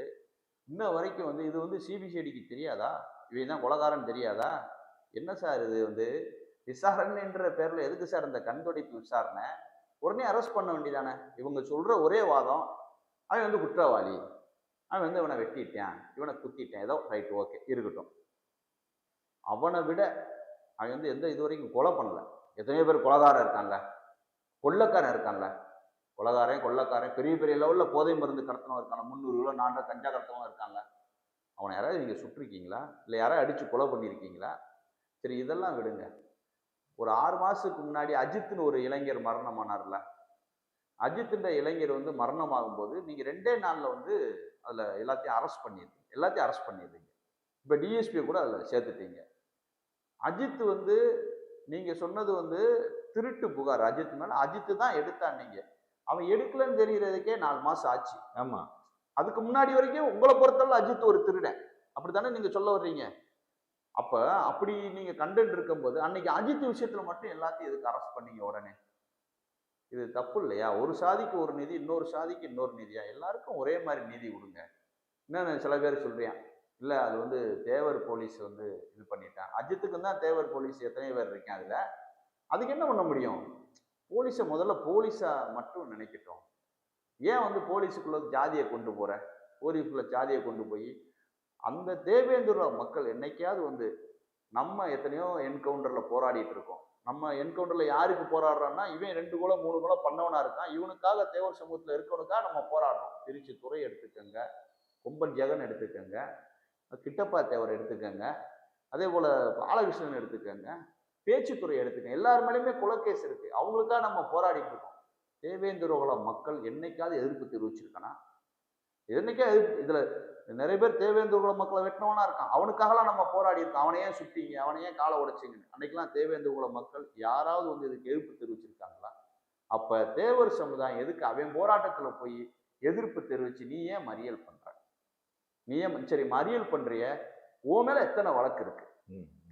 இன்ன வரைக்கும் வந்து இது வந்து சிபிசிஐடிக்கு தெரியாதா? இவன் தான் கொலைகாரன் தெரியாதா? என்ன சார் இது வந்து விசாரணைன்ற பேர்ல எதுக்கு சார் இந்த கண்துடைப்பு விசாரணை? உடனே அரெஸ்ட் பண்ண வேண்டியதானே? இவங்க சொல்ற ஒரே வாதம், அவன் வந்து குற்றவாளி. அவன் வந்து இவனை வெட்டிட்டான், இவனை குத்திட்டான். ஏதோ ரைட் ஓகே இருக்கட்டும். அவனை விட அவன் வந்து எந்த இது வரைக்கும் கொலை பண்ணல. எத்தனையோ பேர் கொலைகாரன் இருக்கான்ல, கொள்ளைக்காரன் இருக்கான்ல. கொலைகாரன், கொள்ளைக்காரன் பெரிய பெரிய லெவல்ல போதை மருந்து கடத்தினவன் இருக்காங்க. 300 கிலோ 400 கஞ்சா கடத்தினவன் இருக்காங்க. அவனை யாராவது நீங்க சுட்டிருக்கீங்களா? இல்லை யாராவது அடிச்சு கொலை பண்ணியிருக்கீங்களா? சரி இதெல்லாம் விடுங்க. ஒரு 6 மாசத்துக்கு முன்னாடி அஜித்னு ஒரு இளைஞர் மரணமானார்ல. அஜித்ன்ற இளைஞர் வந்து மரணமாகும் போது நீங்க 2 நாள்ல வந்து அதுல எல்லாத்தையும் அரெஸ்ட் பண்ணிடுறீங்க. இப்ப டிஎஸ்பி கூட அதுல சேர்த்துட்டீங்க. அஜித் வந்து நீங்க சொன்னது வந்து திருட்டு புகார் அஜித் மேல. அஜித் தான் எடுத்தான். நீங்க அவன் எடுக்கலன்னு தெரியறதுக்கே 4 மாசம் ஆச்சு. ஆமா. அதுக்கு முன்னாடி வரைக்கும் உங்களை பொறுத்தவரை அஜித் ஒரு திருடன் அப்படித்தானே நீங்க சொல்ல வர்றீங்க? அப்ப அப்படி நீங்க கண்டென்ட் இருக்கும்போது அன்னைக்கு அஜித் விஷயத்துல மட்டும் எல்லாத்தையும் எதுக்கு அரெஸ்ட் பண்ணீங்க உடனே? இது தப்பு இல்லையா? ஒரு சாதிக்கு ஒரு நீதி, இன்னொரு சாதிக்கு இன்னொரு நீதியா? எல்லாருக்கும் ஒரே மாதிரி நீதி கொடுங்க. இன்னும் சில பேர் சொல்றியான், இல்ல அது வந்து தேவர் போலீஸ் வந்து இது பண்ணிட்டான். அஜித்துக்கு தான் தேவர் போலீஸ் எத்தனை பேர் இருக்கேன் அதுல. அதுக்கு என்ன பண்ண முடியும்? போலீஸை முதல்ல போலீஸா மட்டும் நினைக்கட்டும். ஏன் வந்து போலீஸுக்குள்ள ஜாதியை கொண்டு போற? போலீஸுக்குள்ள ஜாதியை கொண்டு போய் அந்த தேவேந்திர மக்கள் என்னைக்காவது வந்து நம்ம எத்தனையோ என்கவுண்டர்ல போராடிட்டு இருக்கோம். நம்ம என்கவுண்டர்ல யாருக்கு போராடுறோம்னா, இவன் 2 கொலை 3 கொலை பண்ணவனா இருக்கான், இவனுக்காக தேவர் சமூகத்துல இருக்கவனுக்காக நம்ம போராடுறோம். திருச்சி துறை எடுத்துக்கங்க, கொம்பன் ஜெகன் எடுத்துக்கங்க, கிட்டப்பா தேவர் எடுத்துக்கங்க, அதே போல பாலகிருஷ்ணன் எடுத்துக்கங்க, பேச்சுத்துறை எடுத்துக்கங்க. எல்லார் மேலேயுமே கொலைக்கேஸ் இருக்கு. அவங்களுக்காக நம்ம போராடிட்டு இருக்கோம். தேவேந்திர குல மக்கள் என்னைக்காவது எதிர்ப்பு தெரிவிச்சிருக்கானா? என்னைக்கா இதுல நிறைய பேர் தேவேந்திர குல மக்களை வெட்டினவனா இருக்கான். அவனுக்காகலாம் நம்ம போராடி இருக்கோம். அவனை ஏன் சுட்டீங்க, அவனை ஏன் காலை உடைச்சிங்க? அன்னைக்கெல்லாம் தேவேந்திர குல மக்கள் யாராவது வந்து இதுக்கு எதிர்ப்பு தெரிவிச்சிருக்காங்களா? அப்ப தேவர் சமுதாயம் எதுக்கு அவன் போராட்டத்துல போய் எதிர்ப்பு தெரிவிச்சு நீ ஏன் மறியல் பண்ற? நீ ஏன் சரி மறியல் பண்றிய? உன் மேல எத்தனை வழக்கு இருக்கு?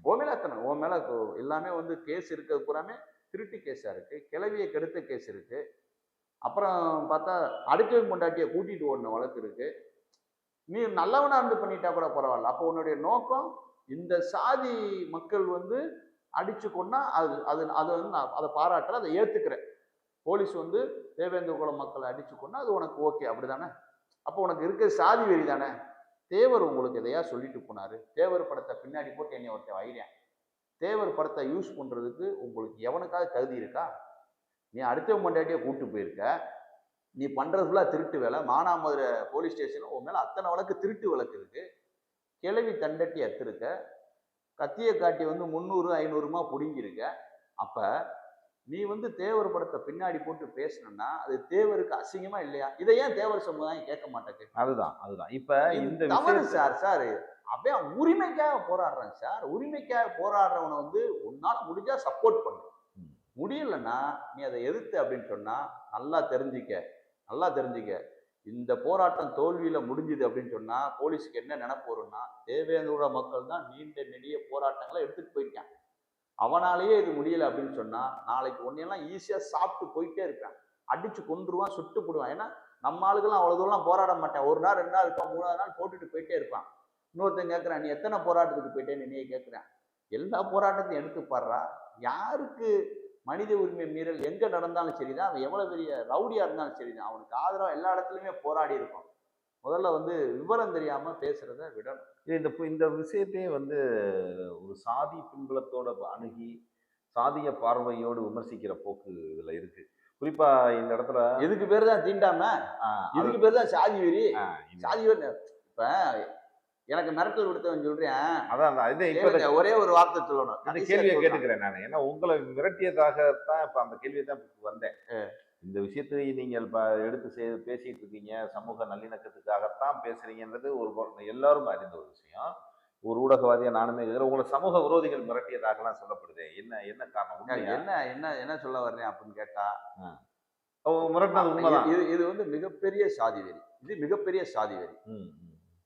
உன் மேல எத்தனை? உன் மேல எல்லாமே வந்து கேஸ் இருக்கிறது பூராமே திருட்டு கேஸா இருக்கு, கிளவியை கெடுத்த கேஸ் இருக்கு. அப்புறம் பார்த்தா அடுத்த பொண்டாட்டியை கூட்டிட்டு ஓடின வழக்கு இருக்கு. நீ நல்லவனா இருந்து பண்ணிட்டா கூட பரவாயில்ல. அப்போ உன்னுடைய நோக்கம் இந்த சாதி மக்கள் வந்து அடிச்சு கொண்டா அது அது அதை வந்து நான் அதை பாராட்டுறேன், அதை ஏத்துக்கிறேன். போலீஸ் வந்து தேவேந்திர குல மக்களை அடிச்சு கொண்டா அது உனக்கு ஓகே அப்படிதானே? அப்போ உனக்கு இருக்க சாதி வெறி தானே? தேவர் உங்களுக்கு எதையா சொல்லிட்டு போனாரு? தேவர் படத்தை பின்னாடி போட்டு என்னை ஒருத்தன் வைறேன். தேவர் படத்தை யூஸ் பண்றதுக்கு உங்களுக்கு எவனுக்காவது தகுதி இருக்கா? நீ அடுத்த பொண்டாட்டியை கூட்டு போயிருக்க. நீ பண்றது ஃபுல்லா திருட்டு வேலை. மானாமதுரை போலீஸ் ஸ்டேஷன்ல உன் மேல அத்தனை வழக்கு திருட்டு வழக்கு இருக்கு. கிளவி தண்டட்டி அத்திருக்க. கத்தியை காட்டி வந்து 300 500 புடுங்கிருக்க. அப்ப நீ வந்து தேவர் படத்தை பின்னாடி போட்டு பேசணும்னா அது தேவருக்கு அசிங்கமா இல்லையா? இதை ஏன் தேவர் சமுதாயம் கேட்க மாட்டேங்குது? அதுதான் இப்ப இந்த தவறு சார் அப்படியே உரிமைக்காக போராடுறான் சார். உரிமைக்காக போராடுறவனை வந்து உன்னால முடிஞ்சா சப்போர்ட் பண்ணு. முடியலன்னா நீ அதை எதிர்த்து அப்படின்னு சொன்னா நல்லா தெரிஞ்சுக்க. இந்த போராட்டம் தோல்வியில முடிஞ்சுது அப்படின்னு சொன்னா போலீஸுக்கு என்ன நினைப்பு வரும்னா, தேவேந்திர மக்கள் தான் நீண்ட நெடிய போராட்டங்களை எடுத்துட்டு போயிருக்கான். அவனாலேயே இது முடியல அப்படின்னு சொன்னா நாளைக்கு ஒன்னையெல்லாம் ஈஸியா சாப்பிட்டு போயிட்டே இருப்பான். அடிச்சு கொன்றுவான், சுட்டு போடுவான். ஏன்னா நம்ம ஆளுக்கெல்லாம் அவ்வளவு தூரம் போராட மாட்டான். 1 நாள் 2 நாள் இருப்பான், 3ஆவது நாள் போட்டுட்டு போயிட்டே இருப்பான். இன்னொருத்தன் கேட்கிறான், நீ எத்தனை போராட்டத்துக்கு போயிட்டேன்னு நீ கேட்கிறேன். எல்லா போராட்டத்தையும் எடுத்து பாடுறா. யாருக்கு மனித உரிமை மீறல் எங்க நடந்தாலும் சரிதான், அவன் எவ்வளவு பெரிய ரவுடியா இருந்தாலும் சரிதான், அவனுக்கு ஆதரவா எல்லா இடத்துலயுமே போராடி இருக்கும். முதல்ல வந்து விவரம் தெரியாம பேசுறத விடணும். இந்த விஷயத்தையே வந்து ஒரு சாதி பின்புலத்தோட அணுகி சாதிய பார்வையோடு விமர்சிக்கிற போக்கு இதுல இருக்கு. குறிப்பா இந்த இடத்துல இதுக்கு பேர் தான் தீண்டாம, இதுக்கு பேர் தான் சாதி வெறி. சாதி வெறி இப்ப எனக்கு மிரட்டல் விடுத்தவன் சொல்றேன். அதான் ஒரே ஒரு வார்த்தை சொல்லணும். அந்த கேள்வியை கேட்டுக்கிறேன் நான். ஏன்னா உங்களை மிரட்டியதாகத்தான் இப்ப அந்த கேள்வியை தான் வந்தேன். இந்த விஷயத்தை நீங்கள் எடுத்து பேசிட்டு இருக்கீங்க, சமூக நல்லிணக்கத்துக்காகத்தான் பேசுறீங்கன்றது எல்லாரும் அறிந்த ஒரு விஷயம். ஒரு ஊடகவாதியா நானுமே உங்களை சமூக விரோதிகள் மிரட்டியதாகலாம் சொல்லப்படுது. என்ன காரணம்? என்ன சொல்ல வர்றேன் அப்படின்னு கேட்டா, மிரட்டினது உண்மைதான். இது வந்து மிகப்பெரிய சாதி வெறி. இது மிகப்பெரிய சாதி வெறி.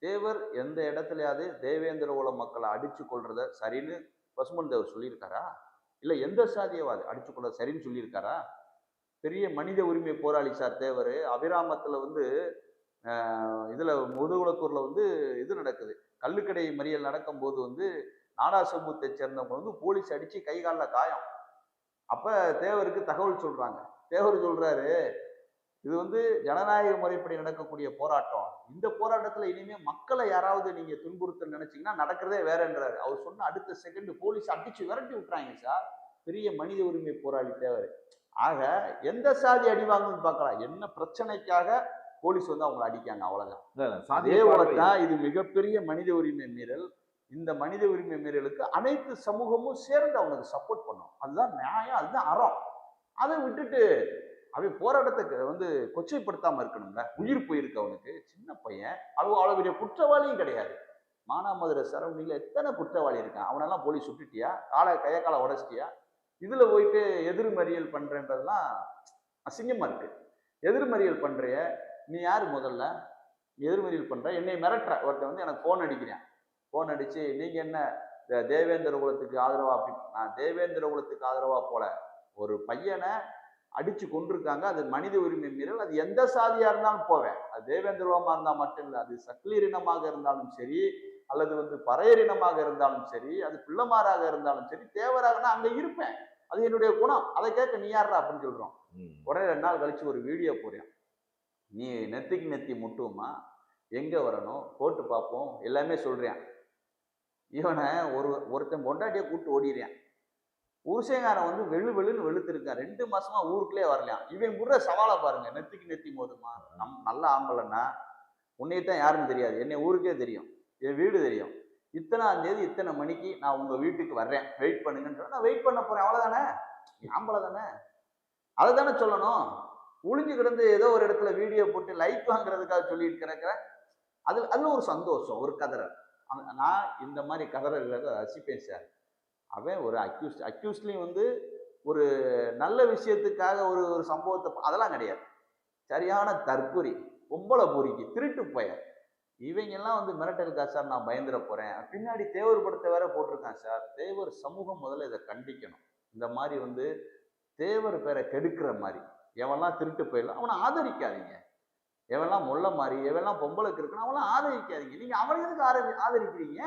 தேவர் எந்த இடத்துலயாவது தேவேந்திர குல மக்களை அடிச்சு கொள்றத சரின்னு பசுமன் தேவர் சொல்லியிருக்காரா? இல்லை எந்த சாதியவாதி அடிச்சுக்கொள்ள சரின்னு சொல்லியிருக்காரா? பெரிய மனித உரிமை போராளி சார் தேவர். அபிராமத்தில் வந்து இதில் முதுகுளத்தூரில் வந்து இது நடக்குது, கள்ளுக்கடை மறியல் நடக்கும்போது வந்து நாடா சமூகத்தை சேர்ந்தவங்க வந்து போலீஸ் அடித்து கை காலில் காயம். அப்போ தேவருக்கு தகவல் சொல்கிறாங்க. தேவர் சொல்கிறாரு, இது வந்து ஜனநாயக முறைப்படி நடக்கக்கூடிய போராட்டம். இந்த போராட்டத்தில் இனிமே மக்களை யாராவது நீங்க துன்புறுத்தல் நினைச்சீங்கன்னா நடக்கிறதே வேறன்றாரு. அவர் சொன்ன அடுத்த செகண்ட் போலீஸ் அடிச்சு விரட்டி விட்டுறாங்க சார். பெரிய மனித உரிமை போராளி தேவர். ஆக எந்த சாதி அடி வாங்கணும்னு பார்க்கலாம், என்ன பிரச்சனைக்காக போலீஸ் வந்து அவங்களை அடிக்காங்க, அவ்வளவுதான். அதே போலத்தான் இது மிகப்பெரிய மனித உரிமை மீறல். இந்த மனித உரிமை மீறலுக்கு அனைத்து சமூகமும் சேர்ந்து அவனுக்கு சப்போர்ட் பண்ணும். அதுதான் நியாயம், அதுதான் அறம். அதை விட்டுட்டு அவன் போராட்டத்துக்கு வந்து கொச்சைப்படுத்தாம இருக்கணும்ல. உயிர் போயிருக்கு அவனுக்கு, சின்ன பையன். அவன் அவ்வளவு பெரிய குற்றவாளியும் கிடையாது. மானாமதுரை சரௌண்டிங்ல எத்தனை குற்றவாளி இருக்கான், அவனெல்லாம் போலீஸ் சுட்டுட்டியா, கைய காலை உடச்சிட்டியா? இதுல போயிட்டு எதிர்மறியல் பண்றன்றதுலாம் அசிங்கமா இருக்கு. எதிர்மறியல் பண்றிய நீ யாரு? முதல்ல எதிர்மறியல் பண்ற, என்னை மிரட்டுற. ஒருத்தன் வந்து எனக்கு போன் அடிக்கிறேன், போன் அடிச்சு நீங்க என்ன தேவேந்திர குலத்துக்கு ஆதரவா? அப்படின்னு. நான் தேவேந்திர குலத்துக்கு ஆதரவா போல, ஒரு பையனை அடிச்சு கொண்டிருக்காங்க, அது மனித உரிமை மீறல். அது எந்த சாதியா இருந்தாலும் போவேன். அது தேவேந்திர குலமா இருந்தால் மட்டும் இல்லை, அது சக்லீர் இனமாக இருந்தாலும் சரி, அல்லது வந்து பறையர் இனமாக இருந்தாலும் சரி, அது பிள்ளைமாராக இருந்தாலும் சரி, தேவராகனா அங்க இருப்பேன். அது என்னுடைய குணம். அதை கேட்க நீ யாரா அப்படின்னு சொல்றோம். உடனே 2 நாள் கழிச்சு ஒரு வீடியோ போறேன், நீ நெத்திக்கு நெத்தி முட்டுமா, எங்க வரணும் போட்டு பார்ப்போம், எல்லாமே சொல்றேன். இவனை ஒருத்தன் பொண்டாட்டியை கூப்பிட்டு ஓடிடுறேன். ஊசேங்காரன் வந்து வெளுன்னு வெளுத்திருக்கான். 2 மாசமா ஊருக்குள்ளே வரலையாம். இவன் முடுற சவாலை பாருங்க. நெத்திக்கு நெத்தி மோதுமா, நல்ல ஆம்பளைன்னா உன்னையத்தான் யாருன்னு தெரியாது, என்னை ஊருக்கே தெரியும், என் வீடு தெரியும். இத்தனாம் தேதி இத்தனை மணிக்கு நான் உங்க வீட்டுக்கு வர்றேன், வெயிட் பண்ணுங்கன்ற. நான் வெயிட் பண்ண போறேன், அவ்வளவுதானே. ஆம்பளை தானே, அதை தானே சொல்லணும். ஒளிஞ்சு கிடந்து ஏதோ ஒரு இடத்துல வீடியோ போட்டு லைக் வாங்குறதுக்காக சொல்லிட்டு கிடக்கிறேன். அதுல ஒரு சந்தோஷம், ஒரு கதறல். நான் இந்த மாதிரி கதறல்களை ரசிப்பேன் சார். அவன் ஒரு அக்யூஸ்ட்லையும் வந்து ஒரு நல்ல விஷயத்துக்காக ஒரு சம்பவத்தை, அதெல்லாம் கிடையாது. சரியான தற்குறி, பொம்பளை பொறிக்கு, திருட்டு பையன். இவங்க எல்லாம் வந்து மிரட்டலுக்கா சார் நான் பயந்துட போறேன். பின்னாடி தேவர் படத்தை வேற போட்டிருக்கான் சார். தேவர் சமூகம் முதல்ல இதை கண்டிக்கணும். இந்த மாதிரி வந்து தேவர் பேரை கெடுக்கிற மாதிரி எவெல்லாம் திருட்டு போயிடலாம் அவனை ஆதரிக்காதீங்க. எவெல்லாம் முள்ள மாதிரி, எவெல்லாம் பொம்பளைக்கு இருக்குன்னு அவெல்லாம் ஆதரிக்காதீங்க. நீங்க அவனை எதுக்கு ஆதரிக்கிறீங்க?